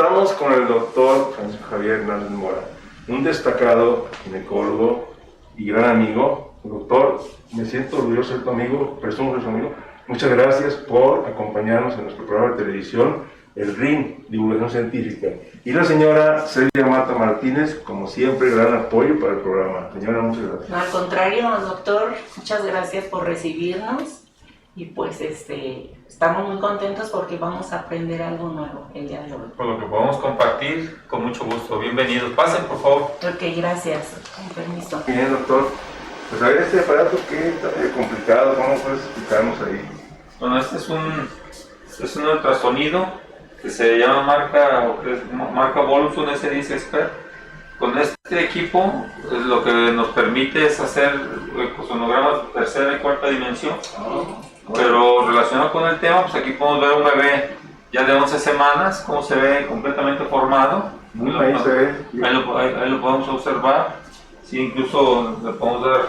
Estamos con el doctor Francisco Javier Hernández Mora, un destacado ginecólogo y gran amigo. Doctor, me siento orgulloso de ser tu amigo, presumo que es tu amigo. Muchas gracias por acompañarnos en nuestro programa de televisión, El RIN, Divulgación Científica. Y la señora Celia Mata Martínez, como siempre, gran apoyo para el programa. Señora, muchas gracias. No, al contrario, doctor, muchas gracias por recibirnos. Y pues estamos muy contentos porque vamos a aprender algo nuevo el día de hoy. Por lo que podemos compartir, con mucho gusto. Bienvenidos. Pasen, por favor. Ok, gracias. Con permiso. Bien, doctor. Pues a ver, este aparato que está medio complicado, ¿cómo puedes explicarnos ahí? Bueno, este es un ultrasonido que se llama marca Volfson S10 Expert. Con este equipo lo que nos permite es hacer ecosonogramas de tercera y cuarta dimensión. Pero relacionado con el tema, pues aquí podemos ver un bebé ya de 11 semanas, cómo se ve completamente formado. Ahí se ve. Ahí lo podemos observar. Sí, incluso le podemos dar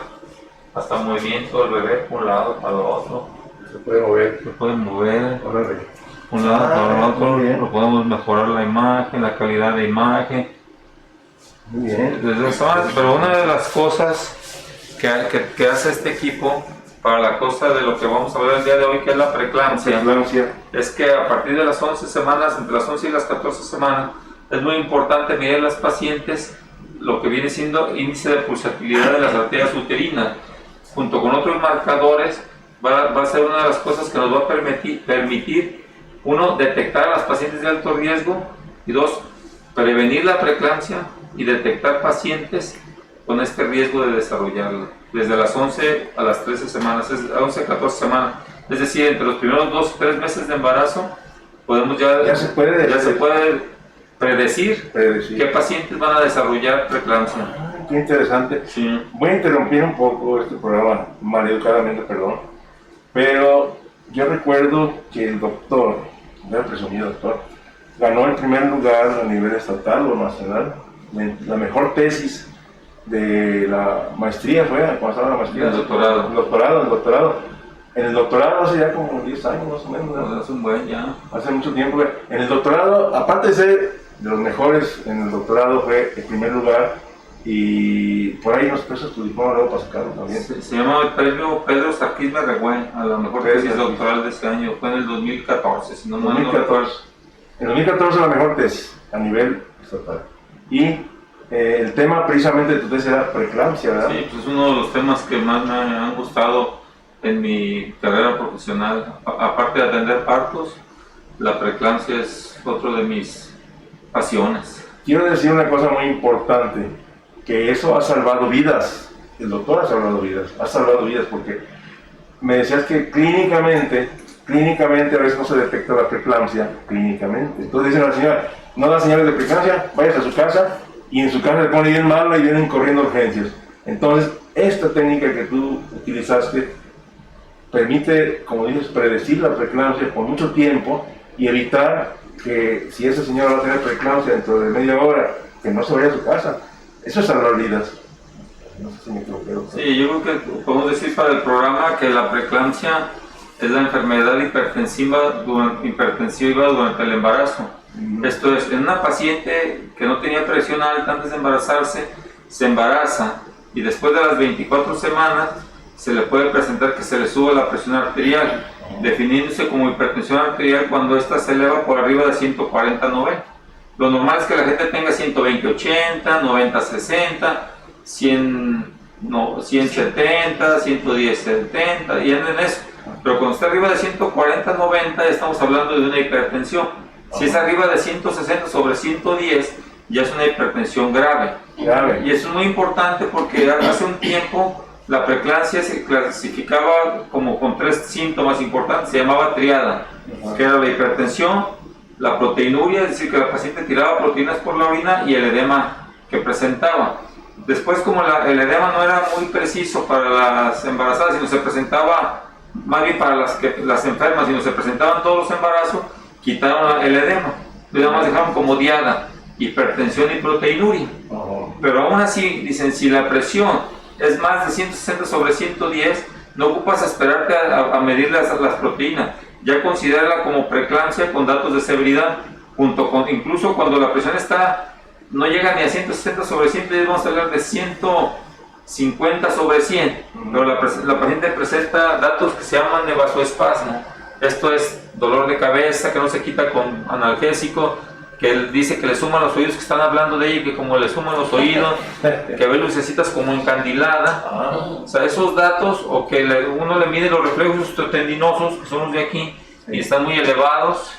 hasta movimiento del bebé por un lado para el otro. Se puede mover. Se puede mover. Órale. Un lado para el otro. Lo podemos mejorar la imagen, la calidad de imagen. Muy bien. Pero una de las cosas que hace este equipo para la cosa de lo que vamos a ver el día de hoy, que es la preeclampsia, es que a partir de las 11 semanas, entre las 11 y las 14 semanas, es muy importante medir a las pacientes lo que viene siendo índice de pulsatilidad de las arterias uterinas, junto con otros marcadores. Va a ser una de las cosas que nos va a permitir, uno, detectar a las pacientes de alto riesgo, y dos, prevenir la preeclampsia y detectar pacientes con este riesgo de desarrollarla, desde las 11 a las 13 semanas, 11 a 14 semanas, es decir, entre los primeros 2 o 3 meses de embarazo, podemos ya se puede predecir qué pacientes van a desarrollar preeclampsia. Qué interesante. Sí. Voy a interrumpir un poco este programa, maleducadamente, perdón, pero yo recuerdo que el doctor, el presumido doctor, ganó el primer lugar a nivel estatal o nacional, la mejor tesis de la maestría, fue cuando estaba la maestría. El doctorado. El doctorado. En el doctorado hace ya como 10 años más o menos. Pues hace un buen ya. Hace mucho tiempo. En el doctorado, aparte de ser de los mejores, en el doctorado fue el primer lugar, y por ahí nos presta tu diploma luego para sacarlo también. Se llama el premio Pedro Sarquís Berregüen a la mejor tesis doctoral de este año. Fue en el 2014, si no mal no recuerdo. En 2014 la mejor tesis a nivel estatal. Y el tema precisamente de tu tesis era preeclampsia, ¿verdad? Sí, pues es uno de los temas que más me han gustado en mi carrera profesional. Aparte de atender partos, la preeclampsia es otro de mis pasiones. Quiero decir una cosa muy importante, que eso ha salvado vidas. El doctor ha salvado vidas, porque me decías que clínicamente a veces no se detecta la preeclampsia, clínicamente. Entonces dicen a la señora, no da señales de preeclampsia, vayas a su casa, y en su casa le pone bien malo y vienen corriendo a urgencias. Entonces, esta técnica que tú utilizaste permite, como dices, predecir la preeclampsia por mucho tiempo y evitar que, si esa señora va a tener preeclampsia dentro de media hora, que no se vaya a su casa. Eso es salvar vidas. No sé si me equivoco. Sí, yo creo que podemos decir para el programa que la preeclampsia es la enfermedad hipertensiva durante el embarazo. Esto es, en una paciente que no tenía presión alta antes de embarazarse, se embaraza y después de las 24 semanas se le puede presentar que se le sube la presión arterial, definiéndose como hipertensión arterial cuando ésta se eleva por arriba de 140/90. Lo normal es que la gente tenga 120/80, 90/60, 100/70, 110/70 y anden en eso. Pero cuando está arriba de 140/90 estamos hablando de una hipertensión. Si es arriba de 160/110 ya es una hipertensión grave. Y eso es muy importante porque hace un tiempo la preeclampsia se clasificaba como con 3 síntomas importantes, se llamaba triada, que era la hipertensión, la proteinuria, es decir, que la paciente tiraba proteínas por la orina, y el edema que presentaba. Después, como el edema no era muy preciso para las embarazadas, sino se presentaba más bien para las enfermas, sino se presentaban todos los embarazos, quitaron el edema, y nada más dejaron como diada, hipertensión y proteinuria. Pero aún así, dicen, si la presión es más de 160/110, no ocupas esperarte a medir las proteínas, ya considérala como preeclampsia con datos de severidad. junto con, incluso cuando la presión no llega ni a 160 sobre 100, vamos a hablar de 150 sobre 100, pero la paciente presenta datos que se llaman de vasoespasmo. Esto es dolor de cabeza que no se quita con analgésico, que él dice que le suman los oídos, que están hablando de ella, que como le suman los oídos, que ve lucecitas como encandilada. O sea, esos datos, o que uno le mide los reflejos tendinosos, que son los de aquí, y están muy elevados.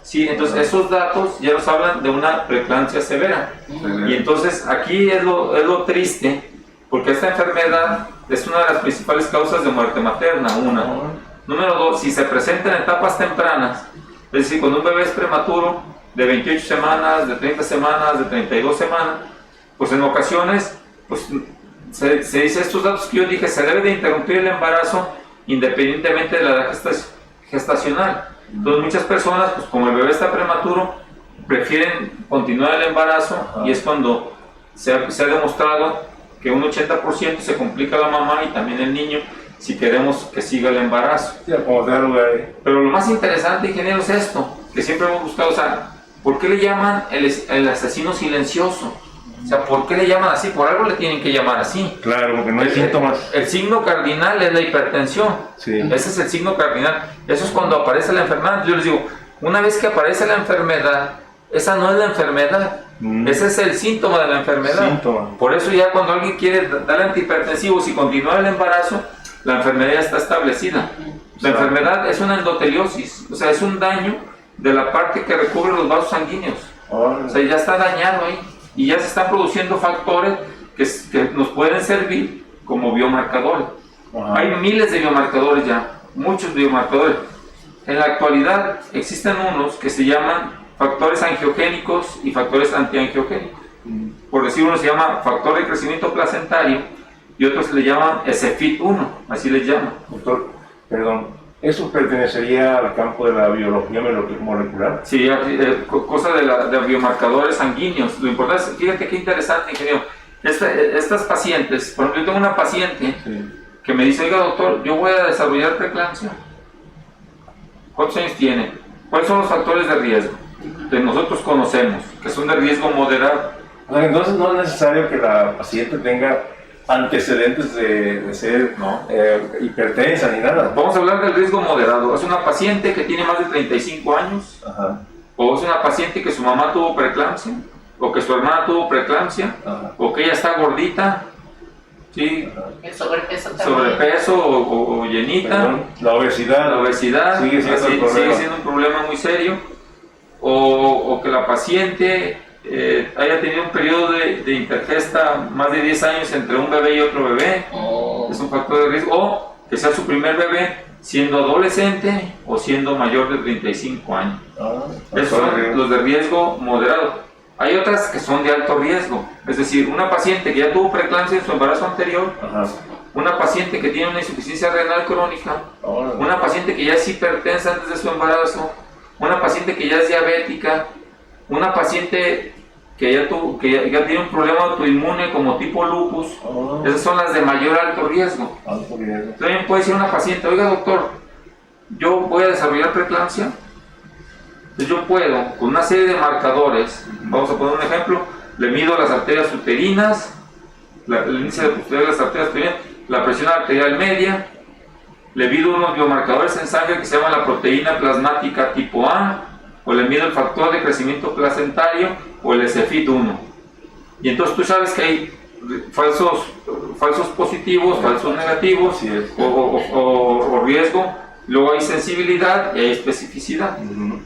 Sí, entonces esos datos ya nos hablan de una preeclampsia severa. Y entonces aquí es lo triste, porque esta enfermedad es una de las principales causas de muerte materna, una. Número 2, si se presenta en etapas tempranas, es decir, cuando un bebé es prematuro, de 28 semanas, de 30 semanas, de 32 semanas, pues en ocasiones, pues se dice estos datos que yo dije, se debe de interrumpir el embarazo independientemente de la edad gestacional. Entonces muchas personas, pues como el bebé está prematuro, prefieren continuar el embarazo y es cuando se ha demostrado que un 80% se complica la mamá y también el niño si queremos que siga el embarazo. Pero lo más interesante, ingeniero, es esto, que siempre hemos buscado, o sea, ¿por qué le llaman el asesino silencioso? O sea, ¿por qué le llaman así? Por algo le tienen que llamar así. Claro, porque no hay síntomas. El signo cardinal es la hipertensión. Sí. Ese es el signo cardinal. Eso es cuando aparece la enfermedad. Yo les digo, una vez que aparece la enfermedad, esa no es la enfermedad. Ese es el síntoma de la enfermedad. Síntoma. Por eso ya cuando alguien quiere dar antihipertensivos y continuar el embarazo, la enfermedad ya está establecida. La enfermedad es una endoteliosis, o sea, es un daño de la parte que recubre los vasos sanguíneos. O sea, ya está dañado ahí y ya se están produciendo factores que nos pueden servir como biomarcadores. Hay miles de biomarcadores ya, muchos biomarcadores. En la actualidad existen unos que se llaman factores angiogénicos y factores antiangiogénicos. Por decir, uno se llama factor de crecimiento placentario y otros le llaman SFIT1, así les llaman. Doctor, perdón, ¿eso pertenecería al campo de la biología molecular? Sí, cosa de biomarcadores sanguíneos. Lo importante es, fíjate qué interesante, ingeniero. Estas pacientes, por ejemplo, yo tengo una paciente que me dice, oiga doctor, yo voy a desarrollar preeclampsia. ¿Cuántos años tiene? ¿Cuáles son los factores de riesgo que nosotros conocemos, que son de riesgo moderado? Entonces no es necesario que la paciente tenga antecedentes de ser hipertensa ni nada. Vamos a hablar del riesgo moderado. Es una paciente que tiene más de 35 años, o es una paciente que su mamá tuvo preeclampsia, o que su hermana tuvo preeclampsia, o que ella está gordita, ¿sí? El sobrepeso también. Sobrepeso o llenita. Perdón, la obesidad sigue siendo un problema muy serio, o que la paciente haya tenido un periodo de intergesta más de 10 años entre un bebé y otro bebé. Es un factor de riesgo. O que sea su primer bebé siendo adolescente o siendo mayor de 35 años. Esos son los de riesgo moderado. Hay otras que son de alto riesgo, es decir, una paciente que ya tuvo preeclampsia en su embarazo anterior, una paciente que tiene una insuficiencia renal crónica, una paciente que ya es hipertensa antes de su embarazo, una paciente que ya es diabética, una paciente que ya tiene un problema autoinmune como tipo lupus. Esas son las de mayor alto riesgo. También puede decir una paciente, oiga doctor, yo voy a desarrollar preeclampsia. Entonces yo puedo, con una serie de marcadores, vamos a poner un ejemplo, le mido las arterias uterinas, el índice de posterior de las arterias uterinas, la presión arterial media, le mido unos biomarcadores en sangre que se llaman la proteína plasmática tipo A, o le mido el factor de crecimiento placentario o el SFIT1. Y entonces tú sabes que hay falsos positivos, falsos negativos, o riesgo. Luego hay sensibilidad y hay especificidad.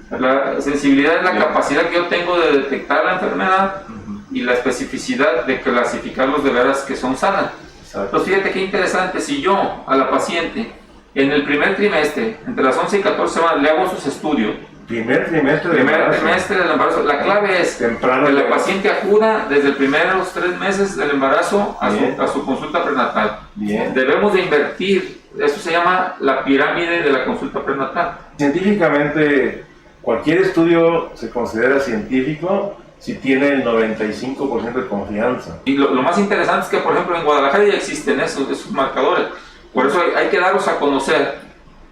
La sensibilidad es la capacidad que yo tengo de detectar la enfermedad y la especificidad de clasificarlos de veras que son sanas. Entonces fíjate qué interesante, si yo a la paciente en el primer trimestre, entre las 11 y 14 semanas, le hago sus estudios. Primer trimestre del embarazo. La clave es temprano que la paciente acuda desde el primeros 3 meses del embarazo a su consulta prenatal. Debemos de invertir. Eso se llama la pirámide de la consulta prenatal. Científicamente, cualquier estudio se considera científico si tiene el 95% de confianza. Y lo más interesante es que, por ejemplo, en Guadalajara ya existen esos marcadores. Por eso hay que darlos a conocer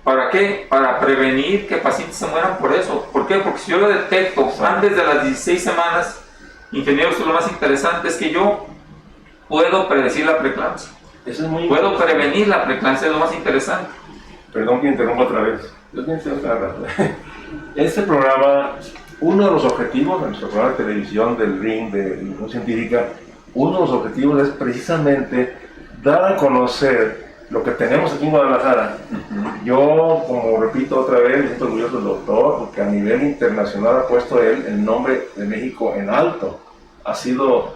¿Para qué? Para prevenir que pacientes se mueran por eso. ¿Por qué? Porque si yo lo detecto antes de las 16 semanas, ingeniero, esto es lo más interesante, es que yo puedo predecir la preeclampsia. Eso es muy Puedo prevenir la preeclampsia, es lo más interesante. Perdón que interrumpa otra vez. Yo pienso otra vez. Este programa, uno de los objetivos de nuestro programa de televisión del RING de Divulgación Científica, uno de los objetivos es precisamente dar a conocer lo que tenemos aquí en Guadalajara. Yo, como repito otra vez, me siento orgulloso del doctor, porque a nivel internacional ha puesto él el nombre de México en alto. Ha sido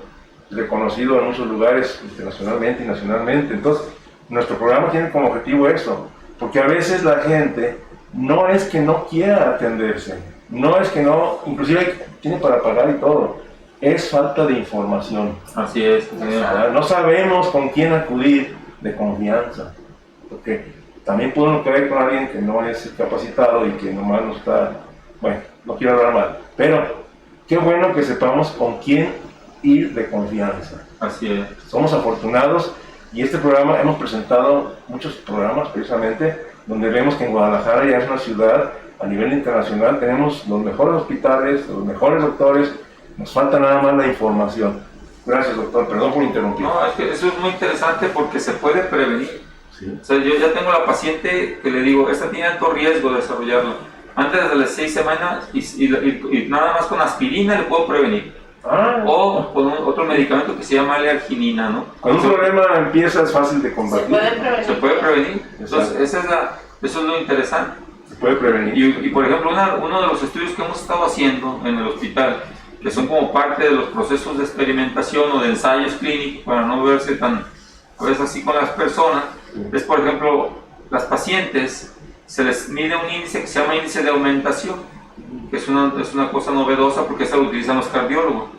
reconocido en muchos lugares internacionalmente y nacionalmente. Entonces, nuestro programa tiene como objetivo eso, porque a veces la gente no es que no quiera atenderse, no es que no, inclusive tiene para pagar y todo, es falta de información. Así es. No sabemos con quién acudir de confianza, porque también puede uno caer con alguien que no es capacitado y que nomás no está, bueno, no quiero hablar mal, pero qué bueno que sepamos con quién ir de confianza. Así es. Somos afortunados y este programa, hemos presentado muchos programas precisamente donde vemos que en Guadalajara ya es una ciudad a nivel internacional, tenemos los mejores hospitales, los mejores doctores, nos falta nada más la información. Gracias, doctor, perdón por interrumpir. No, es que eso es muy interesante porque se puede prevenir. Sí. O sea, yo ya tengo la paciente que le digo, esta tiene alto riesgo de desarrollarlo. Antes de las 6 semanas y nada más con aspirina le puedo prevenir. O con otro medicamento que se llama L-arginina, ¿no? Cuando un problema empieza es fácil de combatir. Se puede prevenir. Entonces, eso es lo interesante. Se puede prevenir. Y por ejemplo, uno de los estudios que hemos estado haciendo en el hospital, que son como parte de los procesos de experimentación o de ensayos clínicos, para no verse tan a veces así con las personas, es por ejemplo, las pacientes se les mide un índice que se llama índice de aumentación, que es una cosa novedosa porque esa lo utilizan los cardiólogos,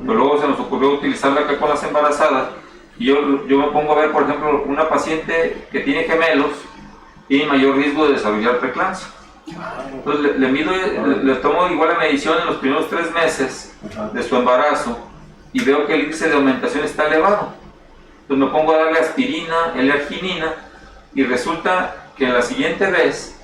pero luego se nos ocurrió utilizarla acá con las embarazadas, y yo me pongo a ver, por ejemplo, una paciente que tiene gemelos tiene mayor riesgo de desarrollar preeclampsia. Entonces le tomo igual la medición en los primeros 3 meses de su embarazo y veo que el índice de aumentación está elevado. Entonces me pongo a darle aspirina, L-arginina, y resulta que en la siguiente vez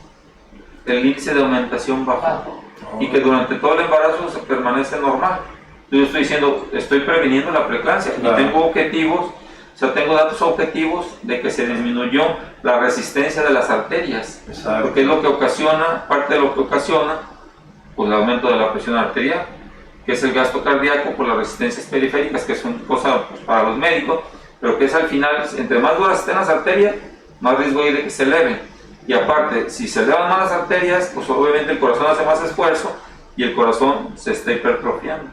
el índice de aumentación bajó y que durante todo el embarazo se permanece normal. Entonces yo estoy diciendo, estoy previniendo la preeclampsia y tengo objetivos. O sea, tengo datos objetivos de que se disminuyó la resistencia de las arterias. Exacto. Porque es lo que ocasiona, parte de lo que ocasiona, pues el aumento de la presión arterial, que es el gasto cardíaco por las resistencias periféricas, que es una cosa pues, para los médicos, pero que es al final, entre más duras estén las arterias, más riesgo hay de que se eleven. Y aparte, si se elevan más las arterias, pues obviamente el corazón hace más esfuerzo y el corazón se está hipertrofiando,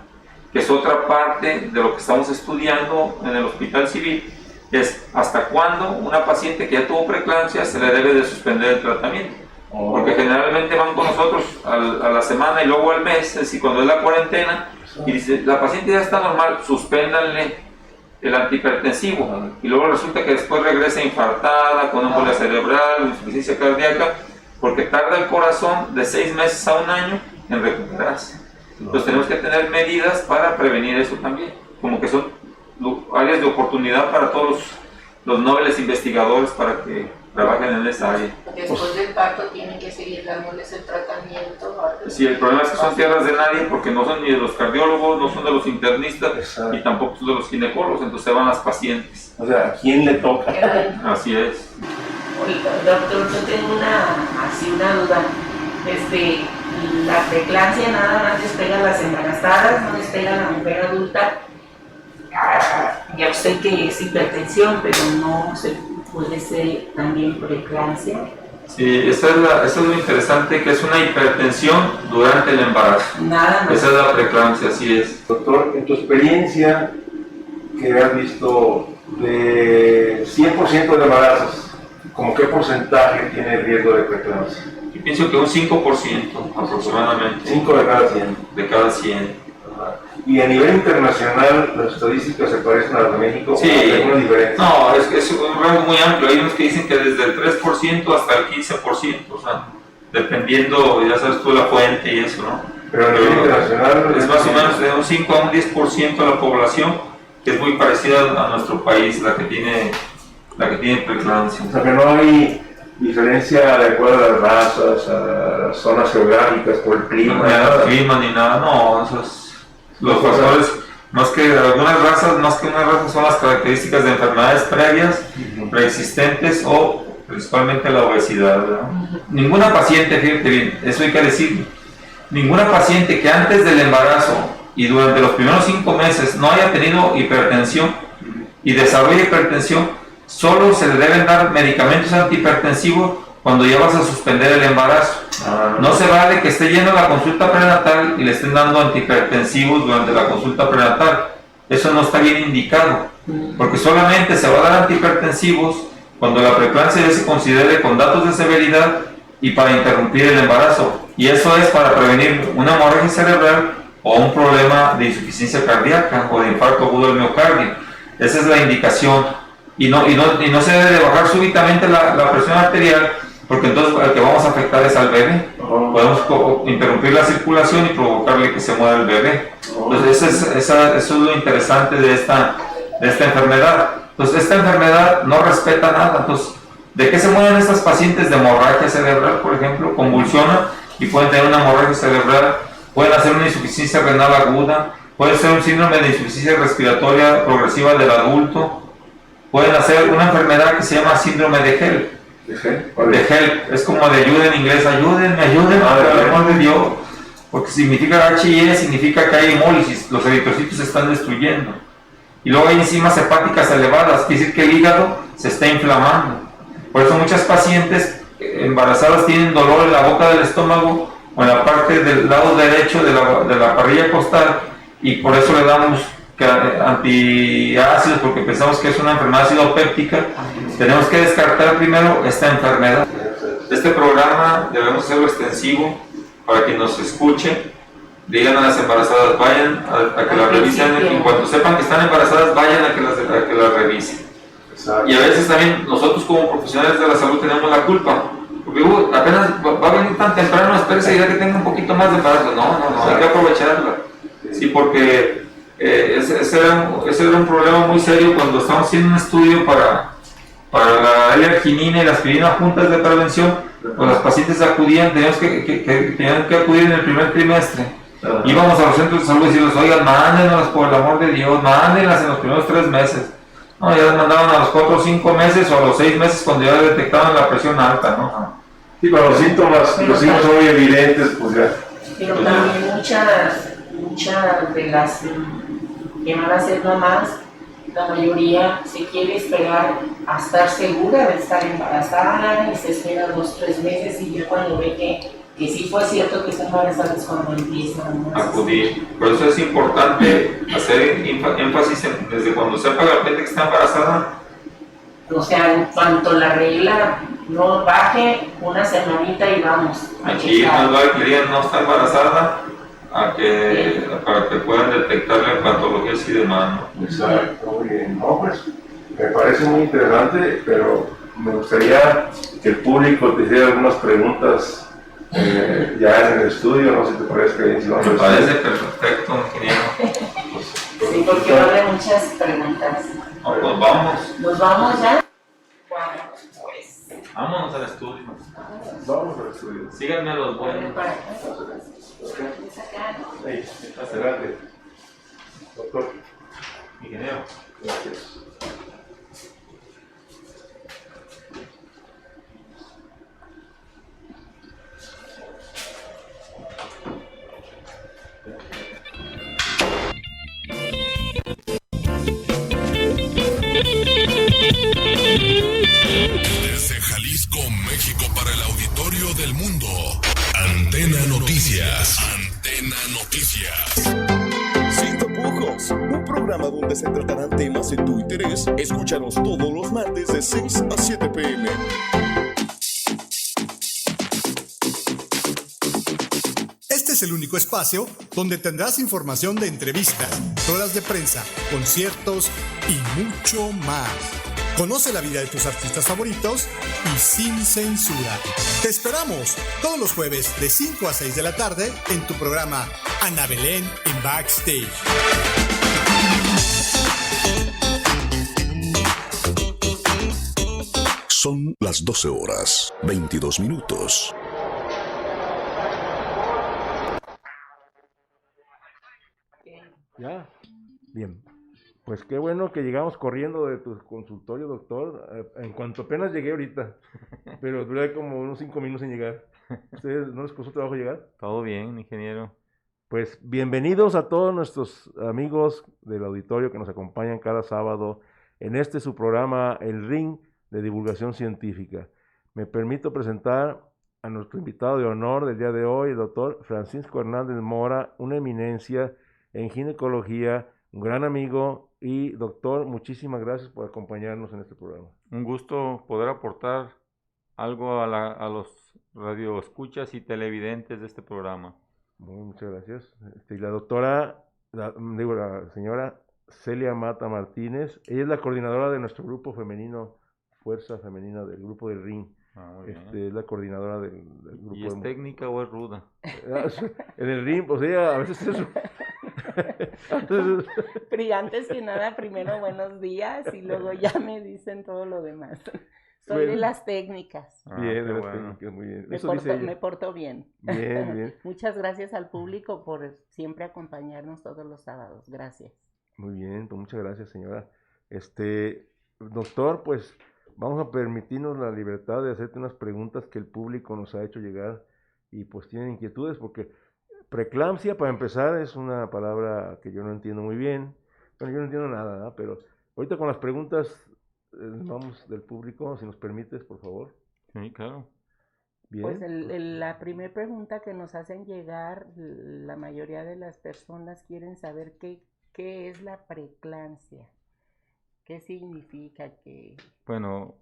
que es otra parte de lo que estamos estudiando en el Hospital Civil, es hasta cuándo una paciente que ya tuvo preeclampsia se le debe de suspender el tratamiento. Porque generalmente van con nosotros a la semana y luego al mes, es decir, cuando es la cuarentena, y dice, la paciente ya está normal, suspéndanle el antihipertensivo, y luego resulta que después regresa infartada, con embolia cerebral, insuficiencia cardíaca, porque tarda el corazón de 6 meses a 1 año en recuperarse. Entonces tenemos que tener medidas para prevenir eso también, como que son áreas de oportunidad para todos los nobles investigadores para que trabajen en esa área. Después del parto tienen que seguir dándoles el tratamiento. Sí, el problema es que son tierras de nadie porque no son ni de los cardiólogos, no son de los internistas. Exacto. Y tampoco son de los ginecólogos, entonces se van las pacientes. O sea, ¿a quién le toca? Así es. Doctor, yo tengo una duda. La preeclampsia nada más les pega a las embarazadas, no les pega a la mujer adulta. Ya sé que es hipertensión, pero no se puede ser también preeclampsia. Sí, eso es lo interesante, que es una hipertensión durante el embarazo. Nada más. Esa es la preeclampsia, así es. Doctor, en tu experiencia, que has visto de 100% de embarazos, ¿cómo qué porcentaje tiene riesgo de preeclampsia? Yo pienso que un 5% aproximadamente. 5 de cada 100. De cada 100. Y a nivel internacional, las estadísticas se parecen a las de México. Sí. ¿Hay alguna diferencia? No, es un rango muy amplio. Hay unos que dicen que desde el 3% hasta el 15%, o sea, dependiendo, ya sabes tú, la fuente y eso, ¿no? Pero a nivel internacional es más o menos de un 5 a un 10% de la población, que es muy parecida a nuestro país, la que tiene preeclampsia. O sea, que no hay diferencia de acuerdo a las razas, a las zonas geográficas, por el clima. No, nada. clima ni nada, no, esos los factores, más que algunas razas, más que una raza, son las características de enfermedades previas, preexistentes o principalmente la obesidad, ¿verdad? Ninguna paciente, fíjate bien, eso hay que decirlo, ninguna paciente que antes del embarazo y durante los primeros 5 meses no haya tenido hipertensión y desarrolle hipertensión, solo se le deben dar medicamentos antihipertensivos cuando ya vas a suspender el embarazo. No se vale que esté yendo a la consulta prenatal y le estén dando antihipertensivos durante la consulta prenatal. Eso no está bien indicado, porque solamente se va a dar antihipertensivos cuando la preeclampsia ya se considere con datos de severidad y para interrumpir el embarazo. Y eso es para prevenir una hemorragia cerebral o un problema de insuficiencia cardíaca o de infarto agudo del miocardio. Esa es la indicación. Y no se debe de bajar súbitamente la presión arterial, porque entonces el que vamos a afectar es al bebé. Podemos interrumpir la circulación y provocarle que se muera el bebé. Entonces eso es lo interesante de esta enfermedad. Entonces esta enfermedad no respeta nada. Entonces, ¿de qué se mueren estas pacientes? De hemorragia cerebral, por ejemplo, convulsionan y pueden tener una hemorragia cerebral, pueden hacer una insuficiencia renal aguda, puede ser un síndrome de insuficiencia respiratoria progresiva del adulto, pueden hacer una enfermedad que se llama síndrome de HELLP. De HELP, es como de ayuda en inglés, ayúdenme, por el amor de Dios, porque significa HIE, significa que hay hemólisis, los eritrocitos se están destruyendo. Y luego hay enzimas hepáticas elevadas, quiere decir que el hígado se está inflamando. Por eso muchas pacientes embarazadas tienen dolor en la boca del estómago o en la parte del lado derecho de la parrilla costal, y por eso le damos antiácidos, porque pensamos que es una enfermedad acidopéptica. Tenemos que descartar primero esta enfermedad. Este programa debemos hacerlo extensivo para que nos escuche. Digan a las embarazadas, vayan a que las revisen, en cuanto sepan que están embarazadas, vayan a que las revisen. Exacto. Y a veces también nosotros como profesionales de la salud tenemos la culpa, porque apenas va a venir tan temprano, espérese ya que tenga un poquito más de embarazo. No, hay que aprovecharla. Sí, porque ese era un problema muy serio cuando estamos haciendo un estudio para la L-arginina y la aspirina juntas de prevención. Pues las pacientes acudían, tenían que acudir en el primer trimestre. Íbamos a los centros de salud y decirles, oigan, mándenlas por el amor de Dios, mándenlas en los primeros 3 meses. No, ya las mandaban a los 4 o 5 meses o a los 6 meses cuando ya detectaban la presión alta, ¿no? Sí, pero los síntomas son muy evidentes, pues ya. Pero también muchas de las que van a ser mamás, la mayoría se quiere esperar a estar segura de estar embarazada y se espera 2 o 3 meses y ya cuando ve que sí fue cierto que está embarazada es cuando empiezan a acudir. Por eso es importante hacer énfasis desde cuando sepa la gente que está embarazada. O sea, en cuanto la regla no baje, una semanita y vamos. Aquí más vale que digan no está embarazada para que puedan detectar la patología así de mano. Exacto, muy bien. No, pues me parece muy interesante, pero me gustaría que el público te hiciera algunas preguntas ya en el estudio, no sé si te parece que me parece perfecto, ingeniero. Sí, porque va a haber muchas preguntas. No, pues vamos. ¿Nos vamos ya? Bueno, pues. Vámonos al estudio. Vamos al estudio. Síganme a los buenos. Adelante. Doctor. Ingeniero. Gracias. Desde Jalisco, México, para el auditorio del mundo. Antena Noticias. Antena Noticias. Sin tapujos, un programa donde se tratarán temas de tu interés. Escúchanos todos los martes de 6 a 7 p.m. Este es el único espacio donde tendrás información de entrevistas, ruedas de prensa, conciertos y mucho más. Conoce la vida de tus artistas favoritos y sin censura. Te esperamos todos los jueves de 5 a 6 de la tarde en tu programa Ana Belén en Backstage. Son las 12 horas, 22 minutos. Ya, bien. Pues qué bueno que llegamos corriendo de tu consultorio, doctor. En cuanto apenas llegué ahorita, pero duré como unos 5 minutos en llegar. ¿Ustedes no les costó trabajo llegar? Todo bien, ingeniero. Pues bienvenidos a todos nuestros amigos del auditorio que nos acompañan cada sábado en este su programa, El Ring de Divulgación Científica. Me permito presentar a nuestro invitado de honor del día de hoy, el doctor Francisco Hernández Mora, una eminencia en ginecología, un gran amigo y doctor, muchísimas gracias por acompañarnos en este programa. Un gusto poder aportar algo a los radioescuchas y televidentes de este programa. Muchas gracias. Y la doctora, la señora Celia Mata Martínez, ella es la coordinadora de nuestro grupo femenino, Fuerza Femenina del grupo del Ring. Muy bien. Es la coordinadora del grupo. ¿Y es técnica o es ruda? En el Ring, pues ella a veces es... Antes que nada, primero buenos días y luego ya me dicen todo lo demás. Soy de las técnicas. Bien, de las bueno. técnicas, muy bien. Me Eso dice ella. me porto bien. Bien, bien. Muchas gracias al público por siempre acompañarnos todos los sábados. Gracias. Muy bien, pues muchas gracias, señora. Doctor, pues vamos a permitirnos la libertad de hacerte unas preguntas que el público nos ha hecho llegar y pues tienen inquietudes porque preeclampsia, para empezar, es una palabra que yo no entiendo muy bien. Bueno, yo no entiendo nada, ¿no? Pero ahorita con las preguntas vamos del público, si nos permites, por favor. Sí, claro. Bien. Pues la primera pregunta que nos hacen llegar, la mayoría de las personas quieren saber qué es la preeclampsia. ¿Qué significa? Bueno,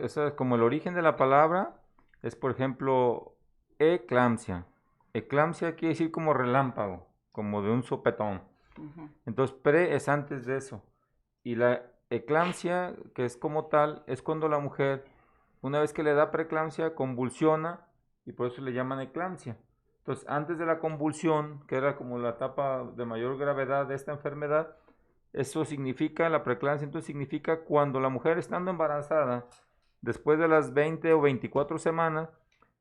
eso es como el origen de la palabra, es por ejemplo, eclampsia. Eclampsia quiere decir como relámpago, como de un sopetón. Uh-huh. Entonces, pre es antes de eso. Y la eclampsia, que es como tal, es cuando la mujer, una vez que le da preeclampsia, convulsiona y por eso le llaman eclampsia. Entonces, antes de la convulsión, que era como la etapa de mayor gravedad de esta enfermedad, eso significa, la preeclampsia entonces significa cuando la mujer estando embarazada, después de las 20 o 24 semanas,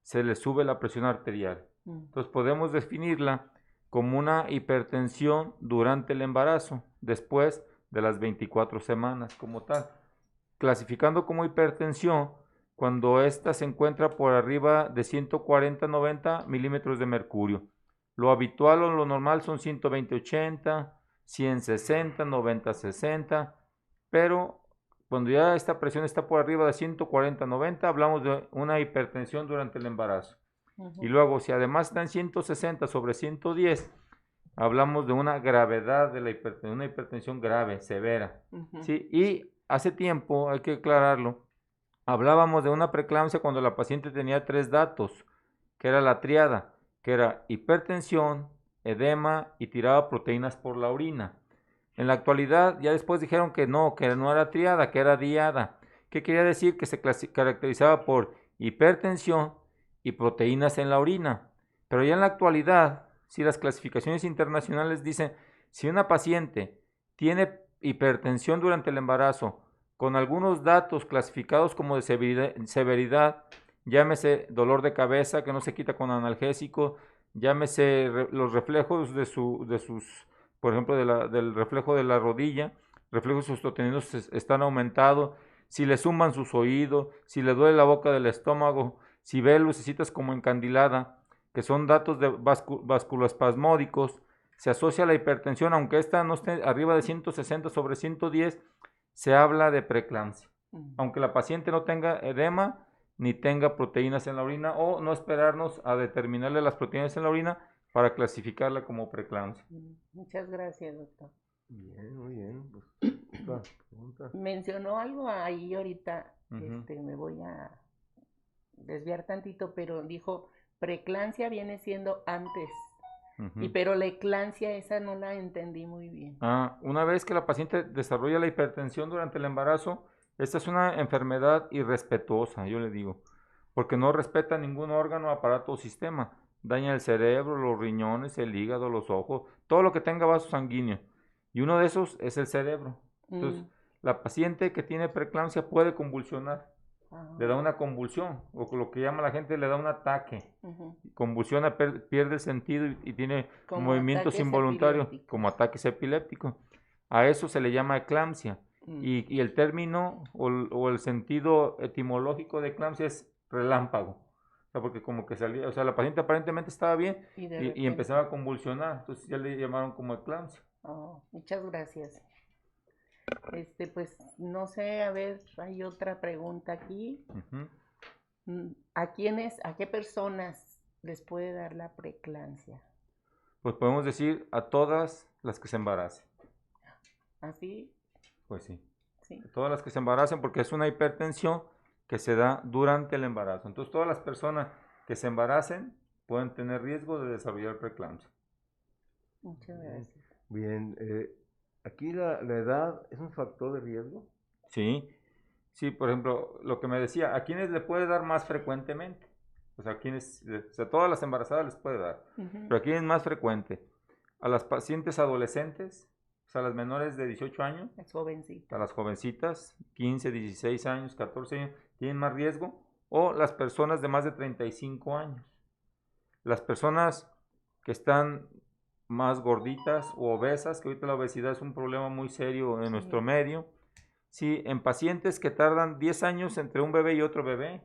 se le sube la presión arterial. Entonces podemos definirla como una hipertensión durante el embarazo, después de las 24 semanas como tal. Clasificando como hipertensión cuando ésta se encuentra por arriba de 140-90 milímetros de mercurio. Lo habitual o lo normal son 120-80, 100-60, 90-60, pero cuando ya esta presión está por arriba de 140-90, hablamos de una hipertensión durante el embarazo. Uh-huh. Y luego, si además está en 160 sobre 110, hablamos de una gravedad de la hipertensión, una hipertensión grave, severa. Uh-huh. ¿Sí? Y hace tiempo, hay que aclararlo, hablábamos de una preeclampsia cuando la paciente tenía 3 datos, que era la triada, que era hipertensión, edema y tiraba proteínas por la orina. En la actualidad, ya después dijeron que no era triada, que era diada. ¿Qué quería decir? Que se caracterizaba por hipertensión y proteínas en la orina. Pero ya en la actualidad, si las clasificaciones internacionales dicen, si una paciente tiene hipertensión durante el embarazo, con algunos datos clasificados como de severidad, llámese dolor de cabeza que no se quita con analgésico, llámese los reflejos de sus, por ejemplo, del reflejo de la rodilla, reflejos sostenidos están aumentados, si le suman sus oídos, si le duele la boca del estómago, si ve lucecitas como encandilada, que son datos de vasculoespasmódicos, se asocia a la hipertensión, aunque esta no esté arriba de 160 sobre 110, se habla de preeclampsia. Aunque la paciente no tenga edema, ni tenga proteínas en la orina, o no esperarnos a determinarle las proteínas en la orina para clasificarla como preeclampsia. Muchas gracias, doctor. Bien, muy bien. Pues, pregunta. Mencionó algo ahí ahorita, Uh-huh. Me voy a desviar tantito, pero dijo, preeclampsia viene siendo antes, Uh-huh. pero la eclampsia esa no la entendí muy bien. Una vez que la paciente desarrolla la hipertensión durante el embarazo, esta es una enfermedad irrespetuosa, yo le digo, porque no respeta ningún órgano, aparato o sistema. Daña el cerebro, los riñones, el hígado, los ojos, todo lo que tenga vaso sanguíneo. Y uno de esos es el cerebro. Entonces, la paciente que tiene preeclampsia puede convulsionar. le da una convulsión, o lo que llama la gente le da un ataque, convulsiona, pierde el sentido y tiene Como movimientos ataques involuntarios, epilépticos. como ataques epilépticos. A eso se le llama eclampsia. Y el término o el sentido etimológico de eclampsia es relámpago. O sea, porque como que salía, o sea, la paciente aparentemente estaba bien y empezaba a convulsionar, entonces ya le llamaron como eclampsia. Muchas gracias. Pues no sé, a ver, hay otra pregunta aquí. ¿A qué personas les puede dar la preeclampsia? Pues podemos decir a todas las que se embaracen. ¿Así? Pues sí. Sí. Todas las que se embaracen, porque es una hipertensión que se da durante el embarazo. Entonces todas las personas que se embaracen pueden tener riesgo de desarrollar preeclampsia. Muchas gracias. Bien, aquí la edad es un factor de riesgo. Sí, sí, por ejemplo, lo que me decía, ¿a quiénes le puede dar más frecuentemente? O sea, a todas las embarazadas les puede dar, pero ¿a quién es más frecuente? A las pacientes adolescentes, o sea, a las menores de 18 años, Las jovencitas. a las jovencitas, 15, 16 años, 14 años, tienen más riesgo, o las personas de más de 35 años. Las personas que están más gorditas o obesas, que ahorita la obesidad es un problema muy serio en nuestro medio. Sí, en pacientes que tardan 10 años entre un bebé y otro bebé.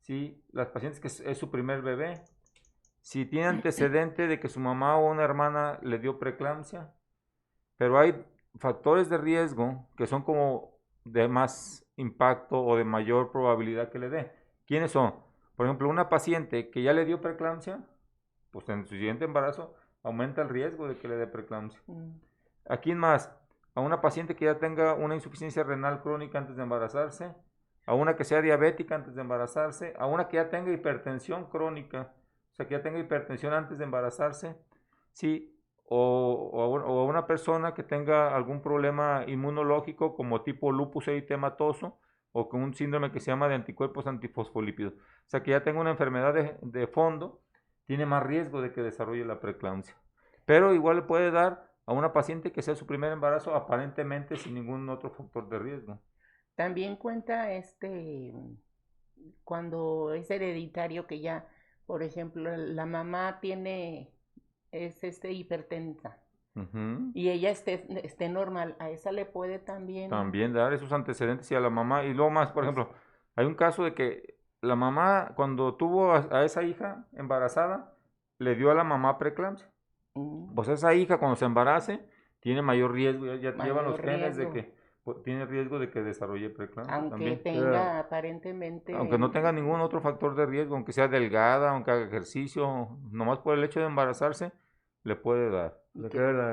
Sí, las pacientes que es su primer bebé. Si tiene antecedente de que su mamá o una hermana le dio preeclampsia. Pero hay factores de riesgo que son como de más impacto o de mayor probabilidad que le dé. ¿Quiénes son? Por ejemplo, una paciente que ya le dio preeclampsia, pues en su siguiente embarazo aumenta el riesgo de que le dé preeclampsia. ¿A quién más? A una paciente que ya tenga una insuficiencia renal crónica antes de embarazarse, a una que sea diabética antes de embarazarse, a una que ya tenga hipertensión crónica, o sea, que ya tenga hipertensión antes de embarazarse, sí, o a una persona que tenga algún problema inmunológico como tipo lupus eritematoso o con un síndrome que se llama de anticuerpos antifosfolípidos. O sea, que ya tenga una enfermedad de fondo, tiene más riesgo de que desarrolle la preeclampsia. Pero igual le puede dar a una paciente que sea su primer embarazo aparentemente sin ningún otro factor de riesgo. También cuenta cuando es hereditario que ya, por ejemplo, la mamá es hipertensa y ella esté normal, a esa le puede también dar esos antecedentes y a la mamá. Y luego más, por ejemplo, hay un caso de que la mamá cuando tuvo a esa hija embarazada le dio a la mamá preeclampsia. Pues esa hija cuando se embarace tiene mayor riesgo, ya lleva los genes de que tiene riesgo de que desarrolle preeclampsia. Aunque también tenga aparentemente... Aunque no tenga ningún otro factor de riesgo, aunque sea delgada, aunque haga ejercicio, nomás por el hecho de embarazarse, le puede dar. Se queda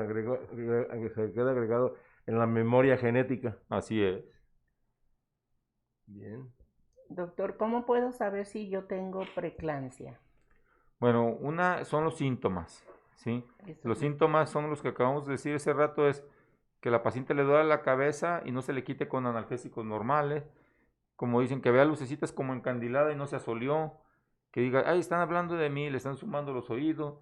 agregado en la memoria genética. Así es. Bien. Doctor, ¿cómo puedo saber si yo tengo preeclampsia? Bueno, una son los síntomas, ¿sí? Los síntomas son los que acabamos de decir hace rato, es que la paciente le duele la cabeza y no se le quite con analgésicos normales, como dicen, que vea lucecitas como encandilada y no se asolió, que diga, ay, están hablando de mí, le están sumando los oídos,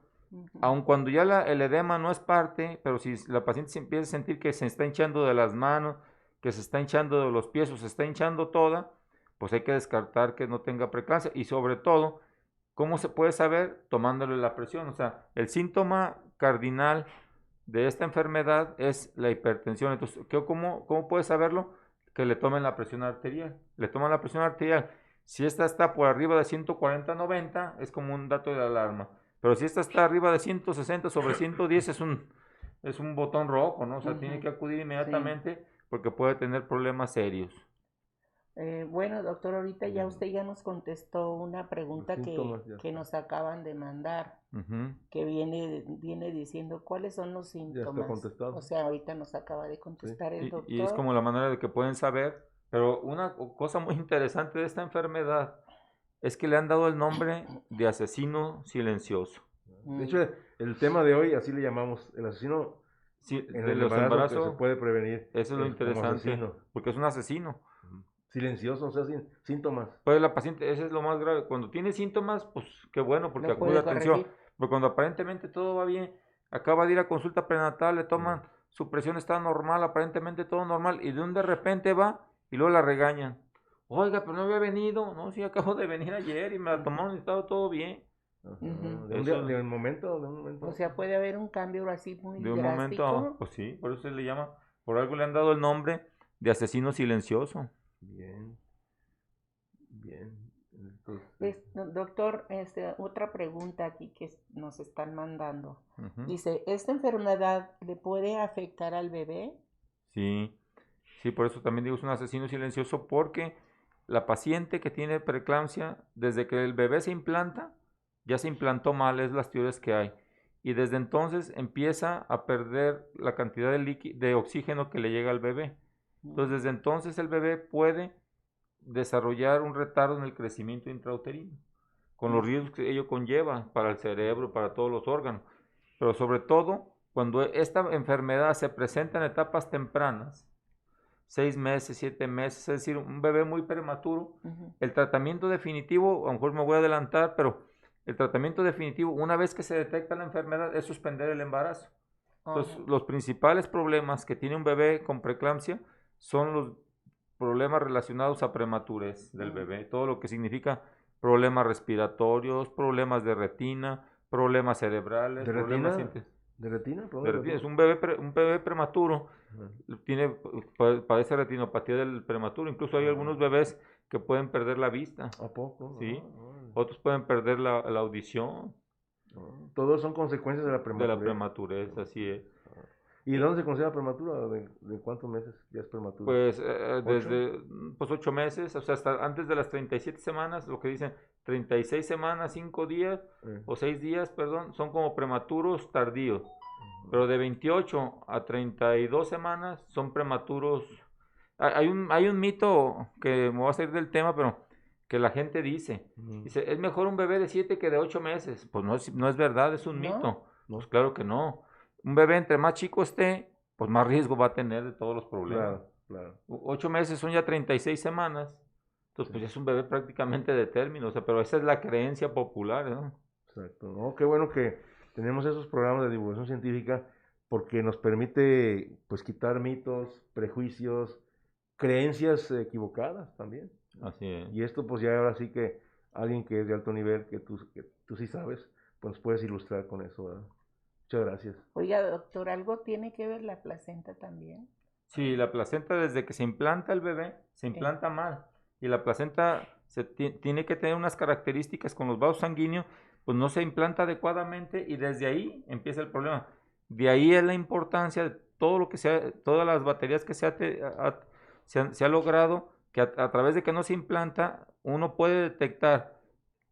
aun cuando ya el edema no es parte, pero si la paciente se empieza a sentir que se está hinchando de las manos, que se está hinchando de los pies o se está hinchando toda, pues hay que descartar que no tenga preeclampsia. Y sobre todo, ¿cómo se puede saber? Tomándole la presión. O sea, el síntoma cardinal de esta enfermedad es la hipertensión. Entonces, ¿cómo puede saberlo? Que le tomen la presión arterial. Le toman la presión arterial. Si esta está por arriba de 140/90, es como un dato de alarma. Pero si esta está arriba de 160/110, es un botón rojo, ¿no? O sea, tiene que acudir inmediatamente porque puede tener problemas serios. Bueno, doctor, ahorita usted ya nos contestó una pregunta que nos acaban de mandar, que viene diciendo cuáles son los síntomas. Ya está contestado. O sea, ahorita nos acaba de contestar el doctor. Y es como la manera de que pueden saber, pero una cosa muy interesante de esta enfermedad es que le han dado el nombre de asesino silencioso. De hecho, el tema de hoy, así le llamamos, el asesino en de el los embarazos que se embarazos. puede prevenir. Eso es lo interesante, porque es un asesino. Silencioso, o sea, sin síntomas. Pues la paciente, eso es lo más grave. Cuando tiene síntomas, pues qué bueno, porque Lo acude puede a atención. corregir. Pero cuando aparentemente todo va bien, acaba de ir a consulta prenatal, le toman, su presión está normal, aparentemente todo normal, y de repente va y luego la regañan. Oiga, pero no había venido. No, sí, acabo de venir ayer y me la tomaron y estaba todo bien. Ajá. Ujú. De un momento, O sea, puede haber un cambio así muy De un momento a drástico. otro, pues sí, por eso se le llama, por algo le han dado el nombre de asesino silencioso. Bien, bien. Entonces, Doctor, otra pregunta aquí que nos están mandando. Ujú. Dice, ¿esta enfermedad le puede afectar al bebé? Sí, sí, por eso también digo es un asesino silencioso porque la paciente que tiene preeclampsia, desde que el bebé se implanta, ya se implantó mal, es las teorías que hay. Y desde entonces empieza a perder la cantidad de oxígeno que le llega al bebé. Entonces, desde entonces el bebé puede desarrollar un retardo en el crecimiento intrauterino, con los riesgos que ello conlleva para el cerebro, para todos los órganos. Pero sobre todo, cuando esta enfermedad se presenta en etapas tempranas, 6 meses, 7 meses, es decir, un bebé muy prematuro, Ujú. el tratamiento definitivo, a lo mejor me voy a adelantar, pero el tratamiento definitivo, una vez que se detecta la enfermedad, es suspender el embarazo. Entonces, Ajá. los principales problemas que tiene un bebé con preeclampsia son los problemas relacionados a prematurez del bebé, todo lo que significa problemas respiratorios, problemas de retina, problemas cerebrales, ¿de problemas retina? ¿De retina? de retina. Es un bebé prematuro, tiene, padece retinopatía del prematuro, incluso hay algunos bebés que pueden perder la vista, ¿A poco? ¿sí? Órale. Otros pueden perder la audición Todos son consecuencias de la de la prematurez. prematurez, así es. ¿Y de dónde se considera prematura? ¿De cuántos meses ya es prematura? Pues ¿8? desde pues 8 meses, o sea, hasta antes de las 37 semanas, lo que dicen 36 semanas, 5 días o 6 días, perdón, son como prematuros tardíos. Pero de 28 a 32 semanas son prematuros. Hay un mito que me va a salir del tema, pero que la gente dice, es mejor un bebé de 7 que de 8 meses. Pues no es verdad, es un ¿No? mito. Pues claro que no. Un bebé entre más chico esté, pues más riesgo va a tener de todos los problemas. Claro. 8 meses son ya 36 semanas. Entonces, pues ya es un bebé prácticamente de término. O sea, pero esa es la creencia popular, ¿no? Exacto. No, qué bueno que tenemos esos programas de divulgación científica porque nos permite pues quitar mitos, prejuicios, creencias equivocadas también. Así es. Y esto pues ya ahora sí que alguien que es de alto nivel, que tú sí sabes, pues nos puedes ilustrar con eso, ¿verdad? Muchas gracias. Oiga, doctor, ¿algo tiene que ver la placenta también? Sí, la placenta desde que se implanta el bebé, se implanta mal. Y la placenta tiene que tener unas características con los vasos sanguíneos, pues no se implanta adecuadamente y desde ahí empieza el problema. De ahí es la importancia de todo lo que todas las baterías que se ha logrado, que a través de que no se implanta, uno puede detectar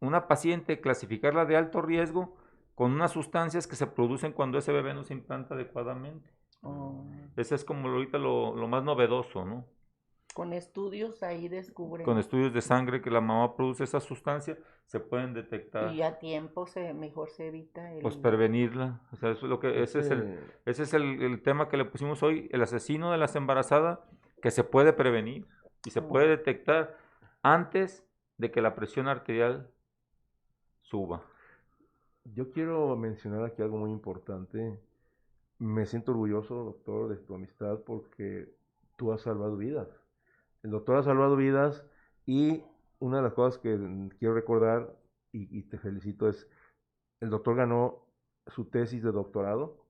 una paciente, clasificarla de alto riesgo con unas sustancias que se producen cuando ese bebé no se implanta adecuadamente. Oh, Ese es como ahorita lo más novedoso, ¿no? con estudios ahí descubren. Con estudios de sangre que la mamá produce esa sustancia, se pueden detectar, Y a tiempo mejor se evita el... pues prevenirla. O sea, eso es lo que, ese es el tema que le pusimos hoy, el asesino de las embarazadas, que se puede prevenir y se puede detectar antes de que la presión arterial suba. Yo quiero mencionar aquí algo muy importante. Me siento orgulloso, doctor, de tu amistad porque tú has salvado vidas. El doctor ha salvado vidas y una de las cosas que quiero recordar y te felicito es, el doctor ganó su tesis de doctorado,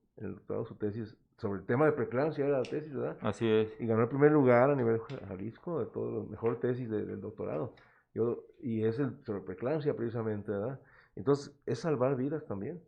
su tesis sobre el tema de preeclampsia era la tesis, ¿verdad? Así es. Y ganó el primer lugar a nivel Jalisco de todo la mejor tesis del doctorado. Y es sobre preeclampsia precisamente, ¿verdad? Entonces, es salvar vidas también.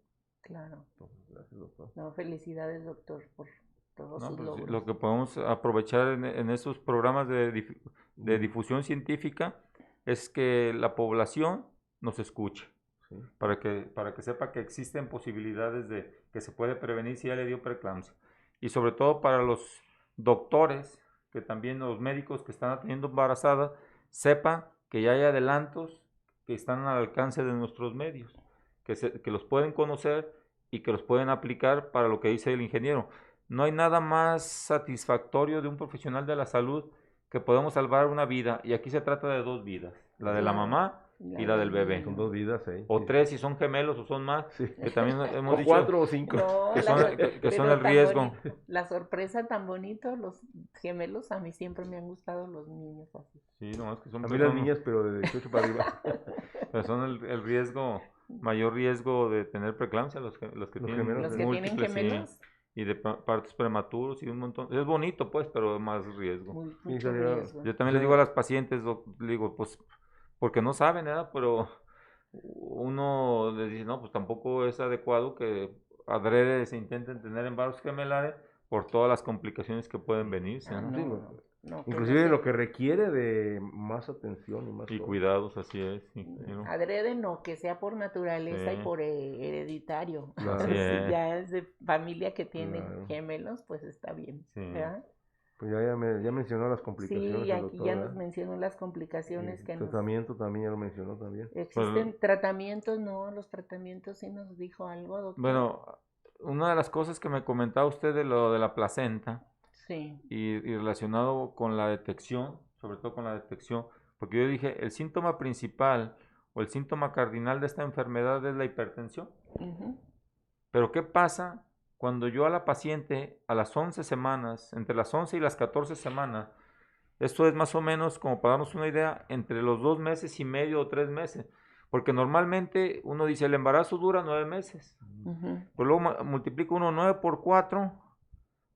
Claro. Gracias, doctor. No, felicidades, doctor, por todos No, sus pues, logros. lo que podemos aprovechar en esos programas de difusión científica es que la población nos escuche, Sí. para que sepa que existen posibilidades de que se puede prevenir si ya le dio preeclampsia. Y sobre todo para los doctores, que también los médicos que están atendiendo embarazadas, sepan que ya hay adelantos que están al alcance de nuestros medios, que los pueden conocer y que los pueden aplicar para lo que dice el ingeniero. No hay nada más satisfactorio de un profesional de la salud que podamos salvar una vida, y aquí se trata de 2 vidas, la de la mamá y la del bebé. Son 2 vidas, O sí. 3 si son gemelos o son más, Sí. que también hemos O dicho 4 o 5. No, que son, que son pero el tan riesgo. bonito, la sorpresa tan bonito, los gemelos, a mí siempre me han gustado los niños así. Sí, nomás que son A mí las son- niñas, pero de 18 para arriba. pero son el riesgo, mayor riesgo de tener preeclampsia, los que Los tienen gemelos, Los que tienen múltiples, sí, gemelos, y de partos prematuros y un montón. Es bonito, pues, pero más riesgo. mucho sería- riesgo. Yo también les digo a las pacientes, le digo, pues, porque no saben, ¿verdad? Pero uno les dice, no, pues tampoco es adecuado que adrede se intenten tener embarazos gemelares por todas las complicaciones que pueden venirse, Ah, ¿no? no, Sí, no, que Inclusive no lo que requiere de más atención y más Y todo. cuidados, así es. Sí, ¿no? adrede no, que sea por naturaleza Sí. y por hereditario. Claro. Así Si es. ya es de familia que tiene Claro. gemelos, pues está bien. Sí. ¿verdad? Pues ya mencionó las complicaciones. Sí, el aquí doctor, ya ¿verdad? nos mencionó las complicaciones Y que nos... tratamiento también ya lo mencionó también. Existen tratamientos, no, los tratamientos sí nos dijo algo, doctor. Bueno, una de las cosas que me comentaba usted de lo de la placenta Sí. y relacionado con la detección, sobre todo con la detección, porque yo dije, el síntoma principal o el síntoma cardinal de esta enfermedad es la hipertensión. Ujú. Pero ¿qué pasa cuando yo a la paciente a las 11 semanas, entre las 11 y las 14 semanas, esto es más o menos, como para darnos una idea, entre los 2 meses y medio o 3 meses? Porque normalmente uno dice, el embarazo dura 9 meses. Ujú. Pues luego multiplica uno 9 por 4,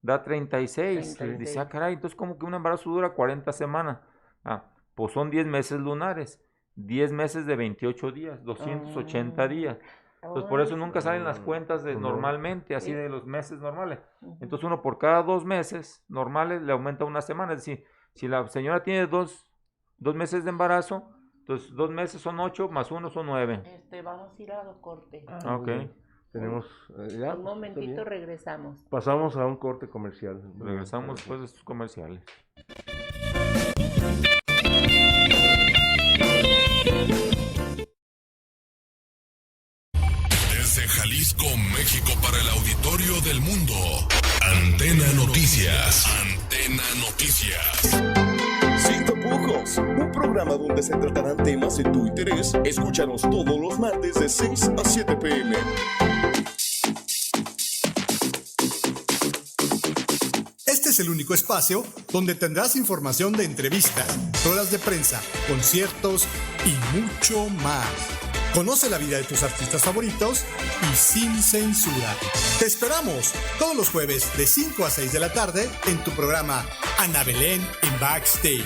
da 36. 36. Dice, ah, caray, entonces como que un embarazo dura 40 semanas. Ah, pues son 10 meses lunares, 10 meses de 28 días, 280 días. Entonces por Ay, eso nunca salen las cuentas de Pues no. normalmente, así Sí. de los meses normales. Ujú. Entonces uno por cada 2 meses normales le aumenta una semana. Es decir, si la señora tiene 2 meses de embarazo, entonces 2 meses son 8, más 1 son 9. Vamos a ir a corte. Ah, ok. Muy bien. Tenemos ya. Un está momentito, bien. regresamos. Pasamos a un corte comercial. Regresamos después de estos comerciales. Desde Jalisco, México, para el auditorio del mundo. Antena Noticias. Antena Noticias. Sin tapujos, un programa donde se tratarán temas de tu interés. Escúchanos todos los martes de 6 a 7 p.m. Este es el único espacio donde tendrás información de entrevistas, ruedas de prensa, conciertos y mucho más. Conoce la vida de tus artistas favoritos y sin censura. Te esperamos todos los jueves de 5 a 6 de la tarde en tu programa Ana Belén en Backstage.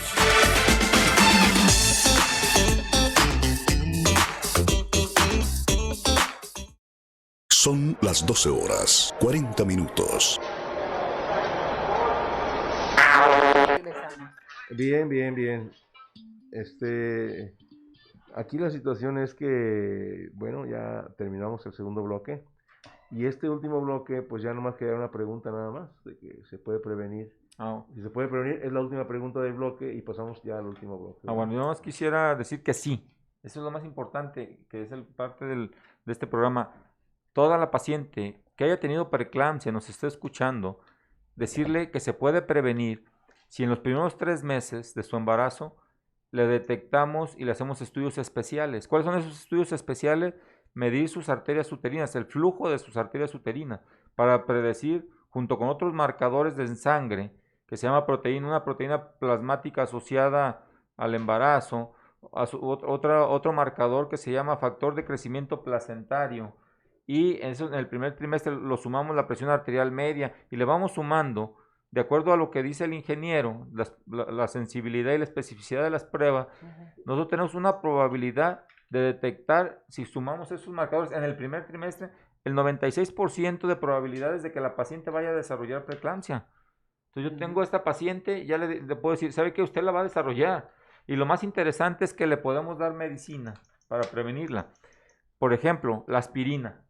Son las 12 horas, 40 minutos. Regresamos. Bien. Aquí la situación es que, bueno, ya terminamos el segundo bloque. Y este último bloque, pues ya nomás queda una pregunta nada más, de que se puede prevenir. Si se puede prevenir, es la última pregunta del bloque y pasamos ya al último bloque. Bueno, yo nomás quisiera decir que sí. Eso es lo más importante, que es parte de este programa. Toda la paciente que haya tenido preeclampsia, nos esté escuchando, decirle que se puede prevenir si en los primeros 3 meses de su embarazo le detectamos y le hacemos estudios especiales. ¿Cuáles son esos estudios especiales? Medir sus arterias uterinas, el flujo de sus arterias uterinas, para predecir, junto con otros marcadores de sangre, que se llama proteína, una proteína plasmática asociada al embarazo, otro marcador que se llama factor de crecimiento placentario, y eso en el primer trimestre lo sumamos la presión arterial media y le vamos sumando, de acuerdo a lo que dice el ingeniero, la sensibilidad y la especificidad de las pruebas. Nosotros tenemos una probabilidad de detectar, si sumamos esos marcadores en el primer trimestre, el 96% de probabilidades de que la paciente vaya a desarrollar preeclampsia. Entonces yo tengo a esta paciente, ya le puedo decir, ¿sabe que usted la va a desarrollar? Y lo más interesante es que le podemos dar medicina para prevenirla. Por ejemplo, la aspirina.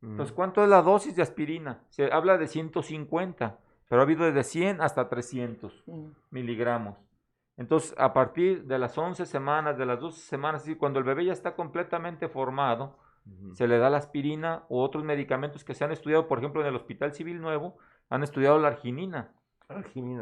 Entonces, ¿cuánto es la dosis de aspirina? Se habla de 150, pero ha habido desde 100 hasta 300 miligramos. Entonces, a partir de las 11 semanas, de las 12 semanas, es decir, cuando el bebé ya está completamente formado, se le da la aspirina u otros medicamentos que se han estudiado, por ejemplo, en el Hospital Civil Nuevo, han estudiado la arginina,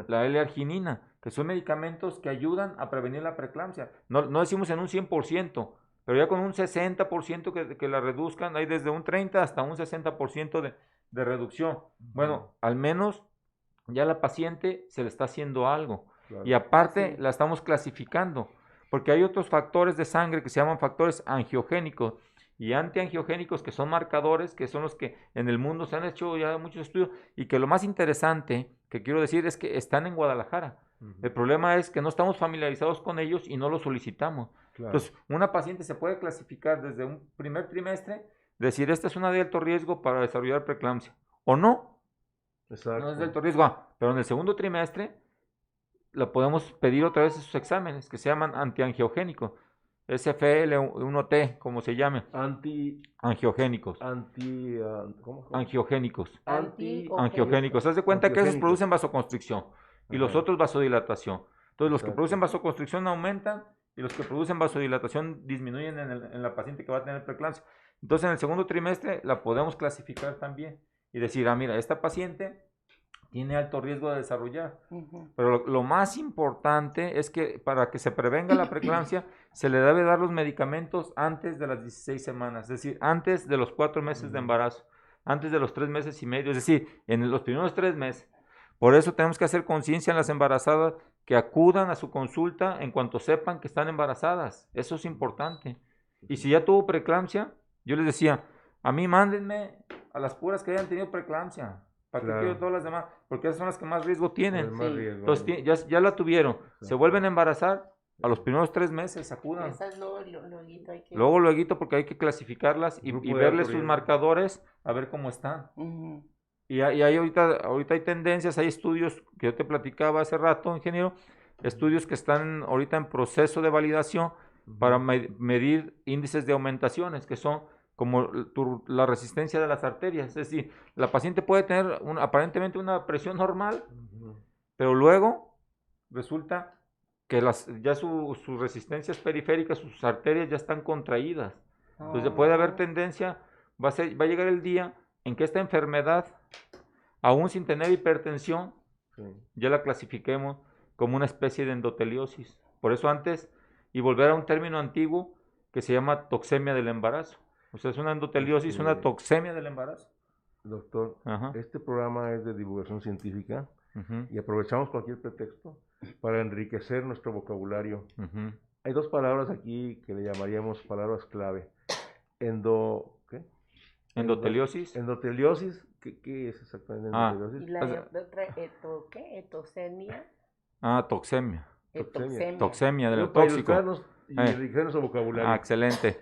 la L-arginina, que son medicamentos que ayudan a prevenir la preeclampsia. No decimos en un 100%, pero ya con un 60% que la reduzcan, hay desde un 30 hasta un 60% de reducción. Bueno, al menos ya a la paciente se le está haciendo algo. Claro. Y aparte Sí. la estamos clasificando, porque hay otros factores de sangre que se llaman factores angiogénicos y antiangiogénicos, que son marcadores, que son los que en el mundo se han hecho ya muchos estudios, y que lo más interesante que quiero decir es que están en Guadalajara. El problema es que no estamos familiarizados con ellos y no los solicitamos. Claro. Entonces, una paciente se puede clasificar desde un primer trimestre, decir, esta es una de alto riesgo para desarrollar preeclampsia, o no, Exacto. no es de alto riesgo, pero en el segundo trimestre la podemos pedir otra vez esos exámenes que se llaman antiangiogénicos, SFL1T, como se llame, angiogénicos, ¿cómo? angiogénicos, Antiogénicos. angiogénicos. Haz de cuenta que esos Angiogénicos. producen vasoconstricción y los Ajá. otros vasodilatación. Entonces, los que Exacto. producen vasoconstricción aumentan y los que producen vasodilatación disminuyen en la paciente que va a tener preeclampsia. Entonces, en el segundo trimestre la podemos clasificar también y decir, mira, esta paciente tiene alto riesgo de desarrollar. Ujú. Pero lo más importante es que para que se prevenga la preeclampsia, se le debe dar los medicamentos antes de las 16 semanas, es decir, antes de los 4 meses de embarazo, antes de los 3 meses y medio, es decir, en los primeros 3 meses. Por eso tenemos que hacer conciencia en las embarazadas que acudan a su consulta en cuanto sepan que están embarazadas. Eso es importante. Y si ya tuvo preeclampsia, yo les decía, a mí mándenme a las puras que hayan tenido preeclampsia. ¿Para qué Claro. quiero todas las demás? Porque esas son las que más riesgo tienen. El más Sí. riesgo. Entonces ya la tuvieron, Sí. se vuelven a embarazar, a los primeros 3 meses acudan. Esas luego hay que... Luego, porque hay que clasificarlas y Grupo de verles alto sus riesgo. marcadores a ver cómo están. Ujú. Y hay ahorita hay tendencias, hay estudios que yo te platicaba hace rato, ingeniero, estudios que están ahorita en proceso de validación para medir índices de aumentaciones, que son como la resistencia de las arterias. Es decir, la paciente puede tener aparentemente una presión normal, pero luego resulta que ya sus resistencias periféricas, sus arterias ya están contraídas. Entonces puede haber tendencia, va a llegar el día en que esta enfermedad, aún sin tener hipertensión, Sí. ya la clasifiquemos como una especie de endoteliosis. Por eso antes, y volver a un término antiguo que se llama toxemia del embarazo. O sea, es una endoteliosis, una toxemia del embarazo. Doctor, Ajá. este programa es de divulgación científica Ujú, y aprovechamos cualquier pretexto para enriquecer nuestro vocabulario. ujú. Hay 2 palabras aquí que le llamaríamos palabras clave. ¿Qué? Endoteliosis. Endoteliosis. ¿Qué es exactamente endoteliosis? Y la otra, ¿qué? Etosenia. Toxemia. Etoxemia. Toxemia del Bueno, para tóxico. ilustrarnos y enriquecer nuestro vocabulario. Excelente.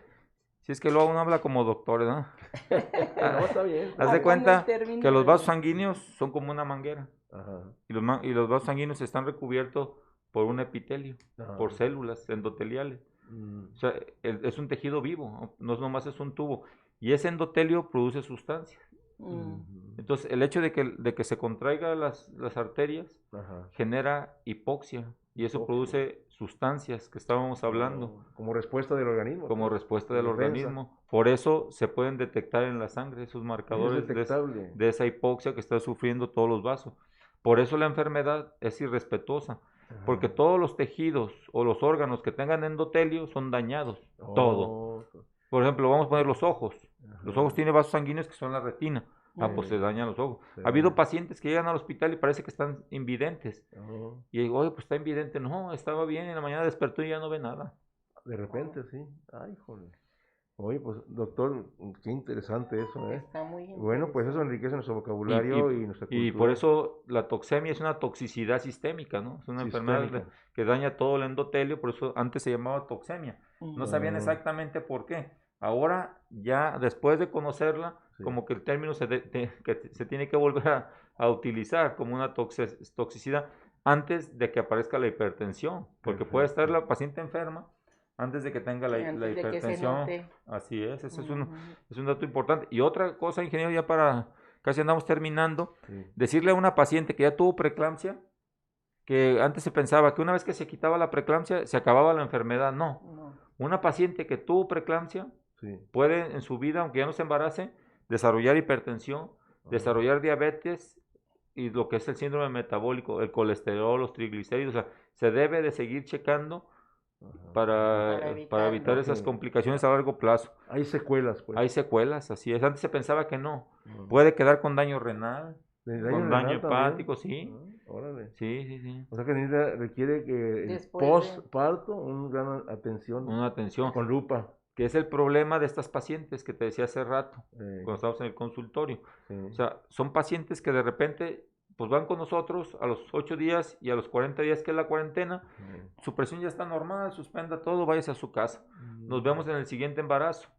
Si es que luego uno habla como doctor, ¿no? No, está bien. Haz de Como cuenta el término que los de- vasos sanguíneos son como una manguera Ajá. y los vasos sanguíneos están recubiertos por un epitelio, Ajá. por células endoteliales. O sea, es un tejido vivo, no nomás es un tubo. Y ese endotelio produce sustancias. Mm. Entonces, el hecho de que se contraigan las arterias Ajá. genera hipoxia y eso Hipoxia. produce sustancias que estábamos hablando Como respuesta del organismo. como respuesta del Defensa. organismo. Por eso se pueden detectar en la sangre esos Es marcadores detectable. de esa hipoxia que está sufriendo todos los vasos. Por eso la enfermedad es irrespetuosa, Ajá. porque todos los tejidos o los órganos que tengan endotelio son dañados, todo. Por ejemplo, vamos a poner los ojos. Los ojos tienen vasos sanguíneos que son la retina. Pues se dañan los ojos. Sí. Ha habido pacientes que llegan al hospital y parece que están invidentes. Oh, Y digo, oye, pues está invidente. No, estaba bien, en la mañana despertó y ya no ve nada. de repente, sí. Ay, joder. Oye, pues, doctor, qué interesante eso, ¿eh? Está muy Bueno, pues eso enriquece nuestro vocabulario y, nuestra cultura. Y por eso la toxemia es una toxicidad sistémica, ¿no? Es una enfermedad Sistémica. que daña todo el endotelio, por eso antes se llamaba toxemia. No sabían exactamente por qué. Ahora, ya después de conocerla, Sí. como que el término que se tiene que volver a utilizar como una toxicidad antes de que aparezca la hipertensión, porque puede estar la paciente enferma antes de que tenga la Antes de que se hipertensión. note. Así es, ese Ujú. es un dato importante. Y otra cosa, ingeniero, ya para casi andamos terminando, Sí. decirle a una paciente que ya tuvo preeclampsia, que antes se pensaba que una vez que se quitaba la preeclampsia se acababa la enfermedad. No, No. una paciente que tuvo preeclampsia Sí. puede en su vida, aunque ya no se embarace, desarrollar hipertensión, desarrollar diabetes y lo que es el síndrome metabólico, el colesterol, los triglicéridos. O sea, se debe de seguir checando para evitar esas complicaciones a largo plazo. Hay secuelas, pues. Hay secuelas, así es. Antes se pensaba que no. Mm. Puede quedar con daño renal, ¿De con renal daño también? hepático, sí. Órale. Sí, sí, sí. O sea que requiere que el Después de- postparto, una gran atención Una atención. con lupa. Que es el problema de estas pacientes que te decía hace rato, cuando estábamos en el consultorio. Sí. O sea, son pacientes que de repente pues van con nosotros a los 8 días y a los 40 días que es la cuarentena, su presión ya está normal, suspenda todo, váyase a su casa. Nos vemos en el siguiente embarazo.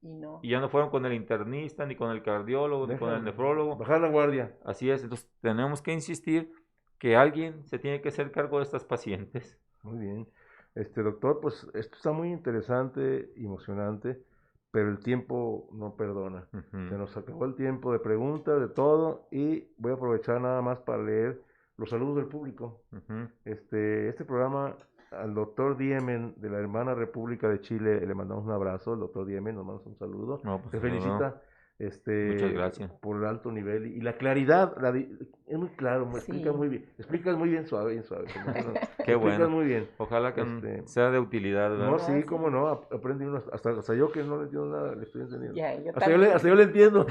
Y no. Y ya no fueron con el internista, ni con el cardiólogo, ni con el nefrólogo. Bajar la guardia. Así es, entonces tenemos que insistir que alguien se tiene que hacer cargo de estas pacientes. Muy bien. Doctor, pues esto está muy interesante y emocionante, pero el tiempo no perdona. Se nos acabó el tiempo de preguntas, de todo, y voy a aprovechar nada más para leer los saludos del público. Este programa, al doctor Diemen de la hermana República de Chile, le mandamos un abrazo. El doctor Diemen nos manda un saludo. No, pues, Se felicita muchas gracias. por el alto nivel y la claridad. Es muy claro, explicas muy bien. Explicas muy bien, suave, bien suave. Qué bueno. Explicas muy bien. Ojalá que sea de utilidad, ¿verdad? No, sí, cómo no, aprende uno, hasta yo que no le entiendo nada, le estoy entendiendo. Ya, yo hasta yo le entiendo,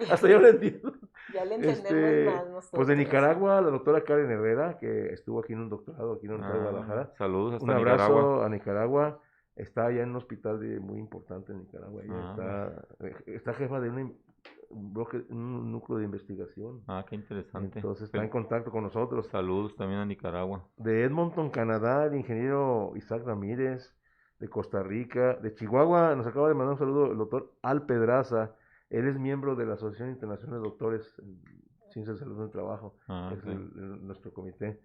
hasta yo le entiendo. Ya le entendemos más nosotros. Pues de Nicaragua, la doctora Karen Herrera, que estuvo aquí en un doctorado, aquí en la Universidad de Guadalajara. Saludos hasta Un abrazo Nicaragua. a Nicaragua. Está allá en un hospital muy importante en Nicaragua. Ella está jefa de un núcleo de investigación. Qué interesante. Entonces está en contacto con nosotros. Saludos también a Nicaragua. De Edmonton, Canadá, el ingeniero Isaac Ramírez. De Costa Rica. De Chihuahua nos acaba de mandar un saludo el doctor Al Pedraza. Él es miembro de la Asociación Internacional de Doctores en Ciencias de Salud en el Trabajo. Es nuestro comité.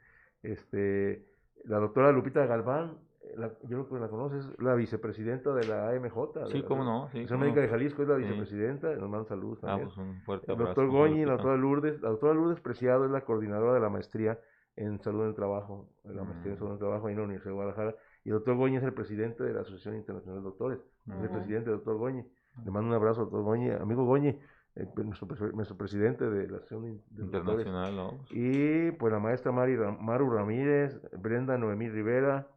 La doctora Lupita Galván, yo creo que la conoces, la vicepresidenta de la AMJ. Sí, cómo no. Sí, Asociación Médica de Jalisco es la vicepresidenta, nos mandan saludos también. Pues un fuerte El abrazo. doctor Goñi, la doctora Lourdes Preciado es la coordinadora de la maestría en Salud en el Trabajo, ahí en la Universidad de Guadalajara. Y el doctor Goñi es el presidente de la Asociación Internacional de Doctores, es el presidente del doctor Goñi. Le mando un abrazo al doctor Goñi, amigo Goñi, nuestro presidente de la Asociación Internacional. ¿no? Y pues la maestra Maru Ramírez, Brenda Noemí Rivera,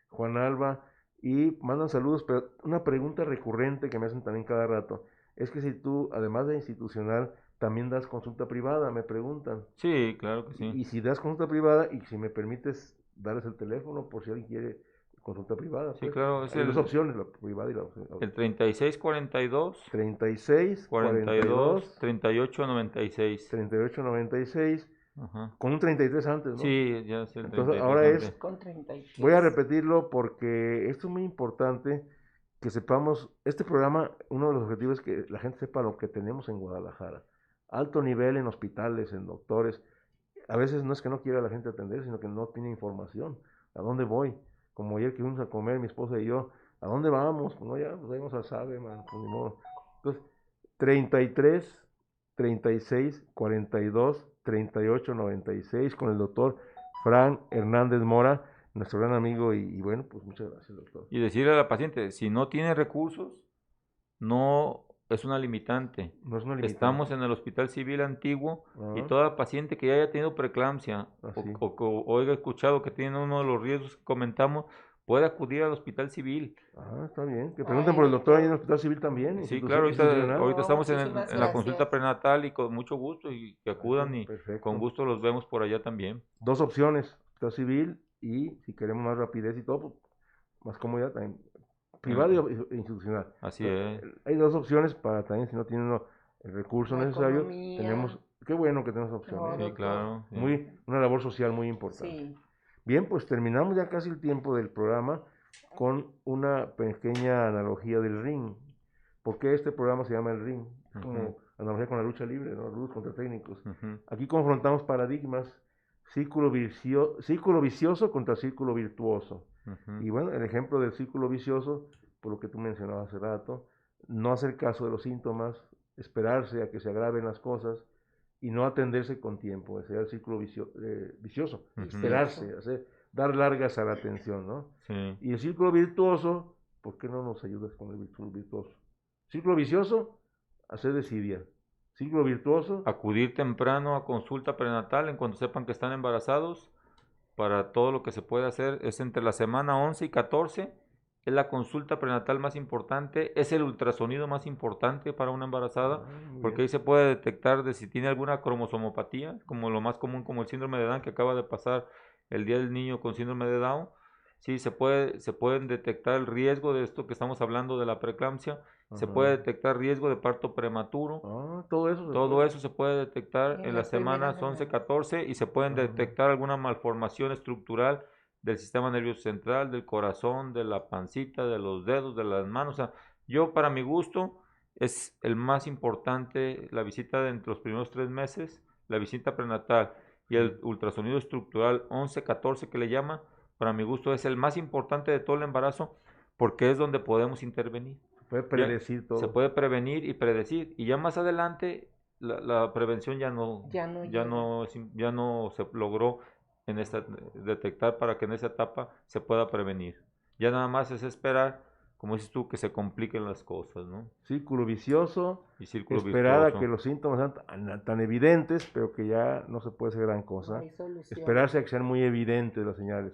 Juan Alba, y mandan saludos, pero una pregunta recurrente que me hacen también cada rato, es que si tú, además de institucional, también das consulta privada, me preguntan. Sí, claro que sí. Y si das consulta privada, y si me permites darles el teléfono por si alguien quiere consulta privada. Sí, pues. claro. Hay dos opciones, la privada y la opción. El 3642. 3642 3896. 3896. Ajá. Con un 33 antes, ¿no? Sí, ya es el 33. Entonces ahora es, con 33. voy a repetirlo porque esto es muy importante que sepamos, este programa, uno de los objetivos es que la gente sepa lo que tenemos en Guadalajara. Alto nivel en hospitales, en doctores. A veces no es que no quiera la gente atender, sino que no tiene información. ¿A dónde voy? Como ayer que fuimos a comer, mi esposa y yo, ¿a dónde vamos? Pues no, ya, pues vamos al SABE, man, pues ni modo. Entonces, 33, 36, 42, 38, 96, con el doctor Frank Hernández Mora, nuestro gran amigo, y bueno, pues muchas gracias, doctor. Y decirle a la paciente, si no tiene recursos, no es una limitante. No es una limitante. Estamos en el Hospital Civil Antiguo y toda paciente que ya haya tenido preeclampsia o haya escuchado que tiene uno de los riesgos que comentamos, puede acudir al Hospital Civil. Está bien. Que pregunten por el doctor ahí en el Hospital Civil también. Sí, claro, ahorita estamos en la consulta prenatal y con mucho gusto y que acudan y con gusto los vemos por allá también. Dos opciones, Hospital Civil y si queremos más rapidez y todo, pues, más comodidad también. Privado e institucional. Así es. Hay dos opciones para también, si no tienen el recurso necesario, tenemos, qué bueno que tenemos opciones. Sí, claro. Sí. Una labor social muy importante. Sí. Bien, pues terminamos ya casi el tiempo del programa con una pequeña analogía del ring. ¿Por qué este programa se llama el ring? Es como analogía con la lucha libre, ¿no? Luz contra técnicos. Aquí confrontamos paradigmas, círculo vicioso contra círculo virtuoso. Y bueno, el ejemplo del círculo vicioso, por lo que tú mencionabas hace rato, no hacer caso de los síntomas, esperarse a que se agraven las cosas y no atenderse con tiempo, ese es el círculo vicioso, esperarse, dar largas a la atención, ¿no? Sí. Y el círculo virtuoso, ¿por qué no nos ayudas con el círculo virtuoso? Círculo vicioso, hacer desidia. Círculo virtuoso, acudir temprano a consulta prenatal en cuanto sepan que están embarazados para todo lo que se puede hacer es entre la semana 11 y 14, es la consulta prenatal más importante, es el ultrasonido más importante para una embarazada, Muy porque bien. ahí se puede detectar de si tiene alguna cromosomopatía, como lo más común, como el síndrome de Down que acaba de pasar el día del niño con síndrome de Down. Sí, se pueden detectar el riesgo de esto que estamos hablando de la preeclampsia, se Ajá. puede detectar riesgo de parto prematuro. Todo eso se Todo puede. eso se puede detectar En en las las semanas primeras 11, semanas. 14 y se pueden Ajá. detectar alguna malformación estructural del sistema nervioso central, del corazón, de la pancita, de los dedos, de las manos. O sea, yo para mi gusto es el más importante la visita de entre los primeros 3 meses, la visita prenatal y el ultrasonido estructural 11, 14 que le llama, para mi gusto es el más importante de todo el embarazo porque es donde podemos intervenir. Puede Ya predecir todo. se puede prevenir y predecir y ya más adelante la prevención ya no Ya no ya llega. no ya no se logró en esta detectar para que en esa etapa se pueda prevenir. Ya nada más es esperar, como dices tú, que se compliquen las cosas, ¿no? Círculo vicioso, Y círculo esperar a virtuoso. que los síntomas sean tan evidentes, pero que ya no se puede hacer gran No cosa. hay solución. Esperarse a que sean muy evidentes las señales.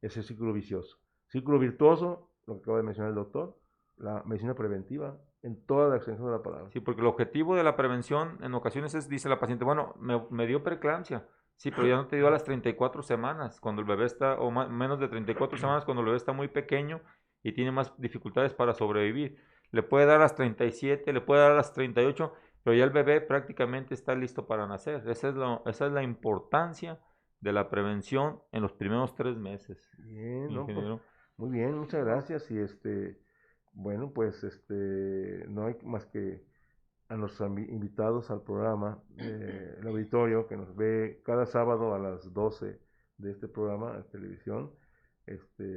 Ese círculo vicioso. Círculo virtuoso, lo que acaba de mencionar el doctor, la medicina preventiva, en toda la extensión de la palabra. Sí, porque el objetivo de la prevención en ocasiones es, dice la paciente, bueno, me dio preeclampsia. Sí, pero ya no te dio a las 34 semanas, cuando el bebé está, o menos de 34 semanas, cuando el bebé está muy pequeño y tiene más dificultades para sobrevivir. Le puede dar a las 37, le puede dar a las 38, pero ya el bebé prácticamente está listo para nacer. Esa es la importancia de la prevención en los primeros 3 meses, Bien, ¿no? Pues, ingeniero. muy bien, muchas gracias. Y bueno, pues no hay más que a nuestros invitados al programa, el auditorio que nos ve cada sábado a las 12 de este programa de televisión.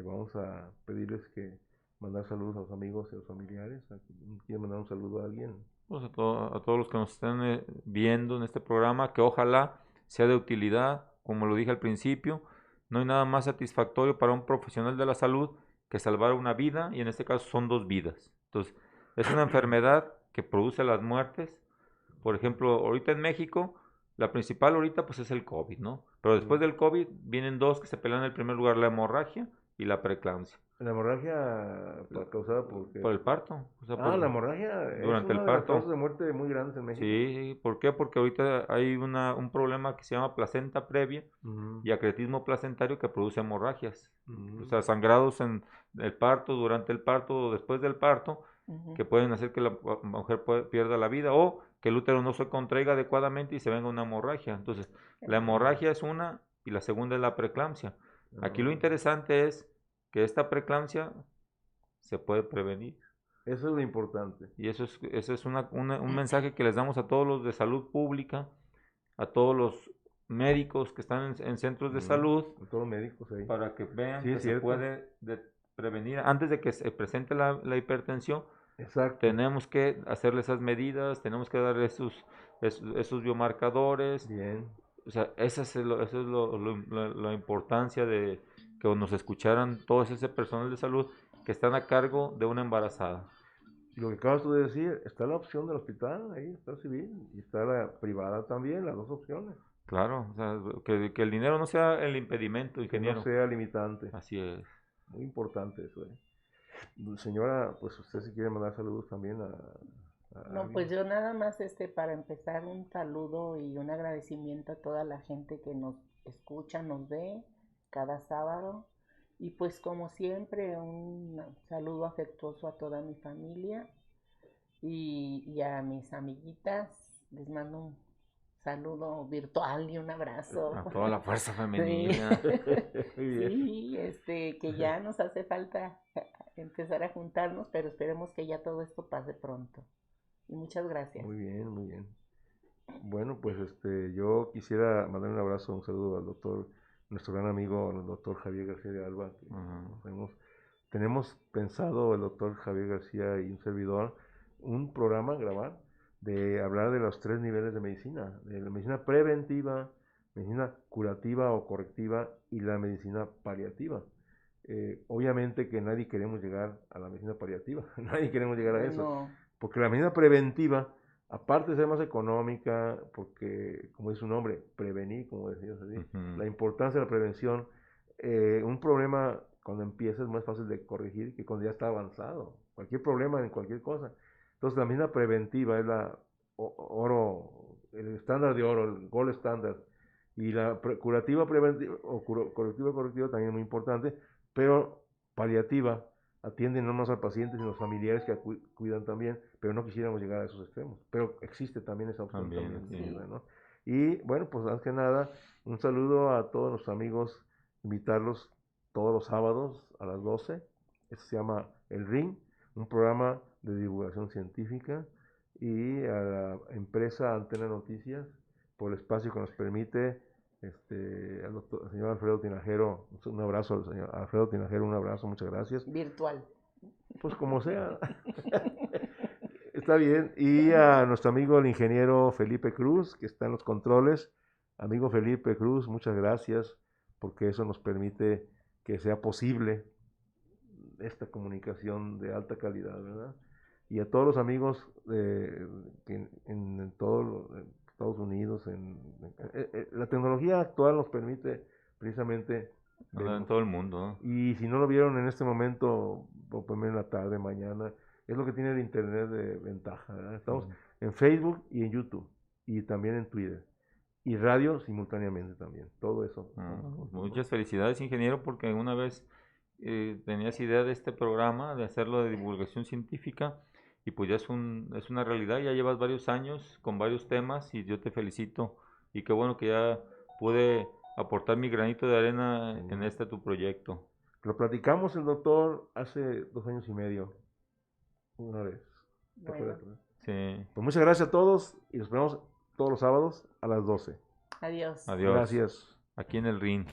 Vamos a pedirles que mandar saludos a los amigos y a los familiares. ¿Quieren mandar un saludo a alguien? Pues a todos los que nos estén viendo en este programa, que ojalá sea de utilidad, como lo dije al principio, no hay nada más satisfactorio para un profesional de la salud que salvar una vida, y en este caso son 2 vidas. Entonces, es una enfermedad que produce las muertes. Por ejemplo, ahorita en México, la principal ahorita pues es el COVID, ¿no? Pero después del COVID vienen dos que se pelean en el primer lugar, la hemorragia y la preeclampsia. La hemorragia causada por qué? Por el parto, o sea, La hemorragia es durante el una de las parto. causas de muerte muy grandes en México. Sí, ¿por qué? Porque ahorita hay un problema que se llama placenta previa Ujú, y acretismo placentario que produce hemorragias. ujú. O sea, sangrados en el parto, durante el parto o después del parto, Ujú. que pueden hacer que la mujer pierda la vida o que el útero no se contraiga adecuadamente y se venga una hemorragia. Entonces, la hemorragia es una y la segunda es la preeclampsia. Aquí lo Ah, interesante es que esta preeclampsia se puede prevenir. eso es lo importante. Y eso es un mensaje que les damos a todos los de salud pública, a todos los médicos que están en centros de salud, Con todos los médicos ahí. para que vean Sí, que es se cierto. puede prevenir. Antes de que se presente la hipertensión, Exacto. tenemos que hacerle esas medidas, tenemos que darle esos biomarcadores. Bien. O sea, esa es la importancia de que nos escucharan todos ese personal de salud que están a cargo de una embarazada. Y lo que acabas tú de decir, está la opción del hospital, ahí está el civil, y está la privada también, las dos opciones. Claro, o sea, que el dinero no sea el impedimento, Que ingeniero. no sea limitante. Así es. Muy importante eso, Señora, pues usted si quiere mandar saludos también a No, alguien. pues yo nada más para empezar un saludo y un agradecimiento a toda la gente que nos escucha, nos ve cada sábado. Y pues como siempre, un saludo afectuoso a toda mi familia y a mis amiguitas. Les mando un saludo virtual y un abrazo. A toda la fuerza Sí. femenina. Muy bien. Sí, que ya nos hace falta empezar a juntarnos, pero esperemos que ya todo esto pase pronto. Y muchas gracias. Muy bien, muy bien. Bueno, pues yo quisiera mandar un abrazo, un saludo al doctor, nuestro gran amigo, el doctor Javier García de Alba. Que tenemos pensado el doctor Javier García y un servidor un programa grabar de hablar de los 3 niveles de la medicina preventiva, medicina curativa o correctiva y la medicina paliativa. Obviamente que nadie queremos llegar a la medicina paliativa, nadie queremos llegar a eso, No, porque la medicina preventiva, aparte de ser más económica, porque como dice su nombre, prevenir, como decías así, Ujú. la importancia de la prevención un problema cuando empieza es más fácil de corregir que cuando ya está avanzado. Cualquier problema en cualquier cosa. Entonces la misma preventiva es la oro, el estándar de oro, el gold standard. Y la curativa preventiva o correctiva también es muy importante, pero paliativa atiende no más al paciente sino a los familiares que cuidan también, pero no quisiéramos llegar a esos extremos. Pero existe también esa opción también, sí. ¿no? Y bueno, pues antes que nada, un saludo a todos nuestros amigos, invitarlos todos los sábados a las 12. Esto se llama El Ring, un programa de divulgación científica, y a la empresa Antena Noticias por el espacio que nos permite, al señor Alfredo Tinajero, un abrazo al señor Alfredo Tinajero, un abrazo, muchas gracias. Virtual. Pues como sea. Está bien. Y a nuestro amigo el ingeniero Felipe Cruz, que está en los controles. Amigo Felipe Cruz, muchas gracias, porque eso nos permite que sea posible esta comunicación de alta calidad, ¿verdad? Y a todos los amigos que en todo Estados Unidos, la tecnología actual nos permite precisamente En todo el mundo, ¿no? y si no lo vieron en este momento, o primero en la tarde, mañana, es lo que tiene el internet de ventaja, ¿verdad? Estamos en Facebook y en YouTube, y también en Twitter, y radio simultáneamente también, todo eso. Muchas felicidades, ingeniero, porque una vez tenías idea de este programa, de hacerlo de divulgación científica, y pues ya es una realidad, ya llevas varios años con varios temas, y yo te felicito, y qué bueno que ya pude aportar mi granito de arena en tu proyecto. Lo platicamos el doctor hace 2 años y medio, una vez. Bueno. Sí. Pues muchas gracias a todos y nos vemos todos los sábados a las 12. Adiós. Adiós. Gracias. Aquí en el RIN.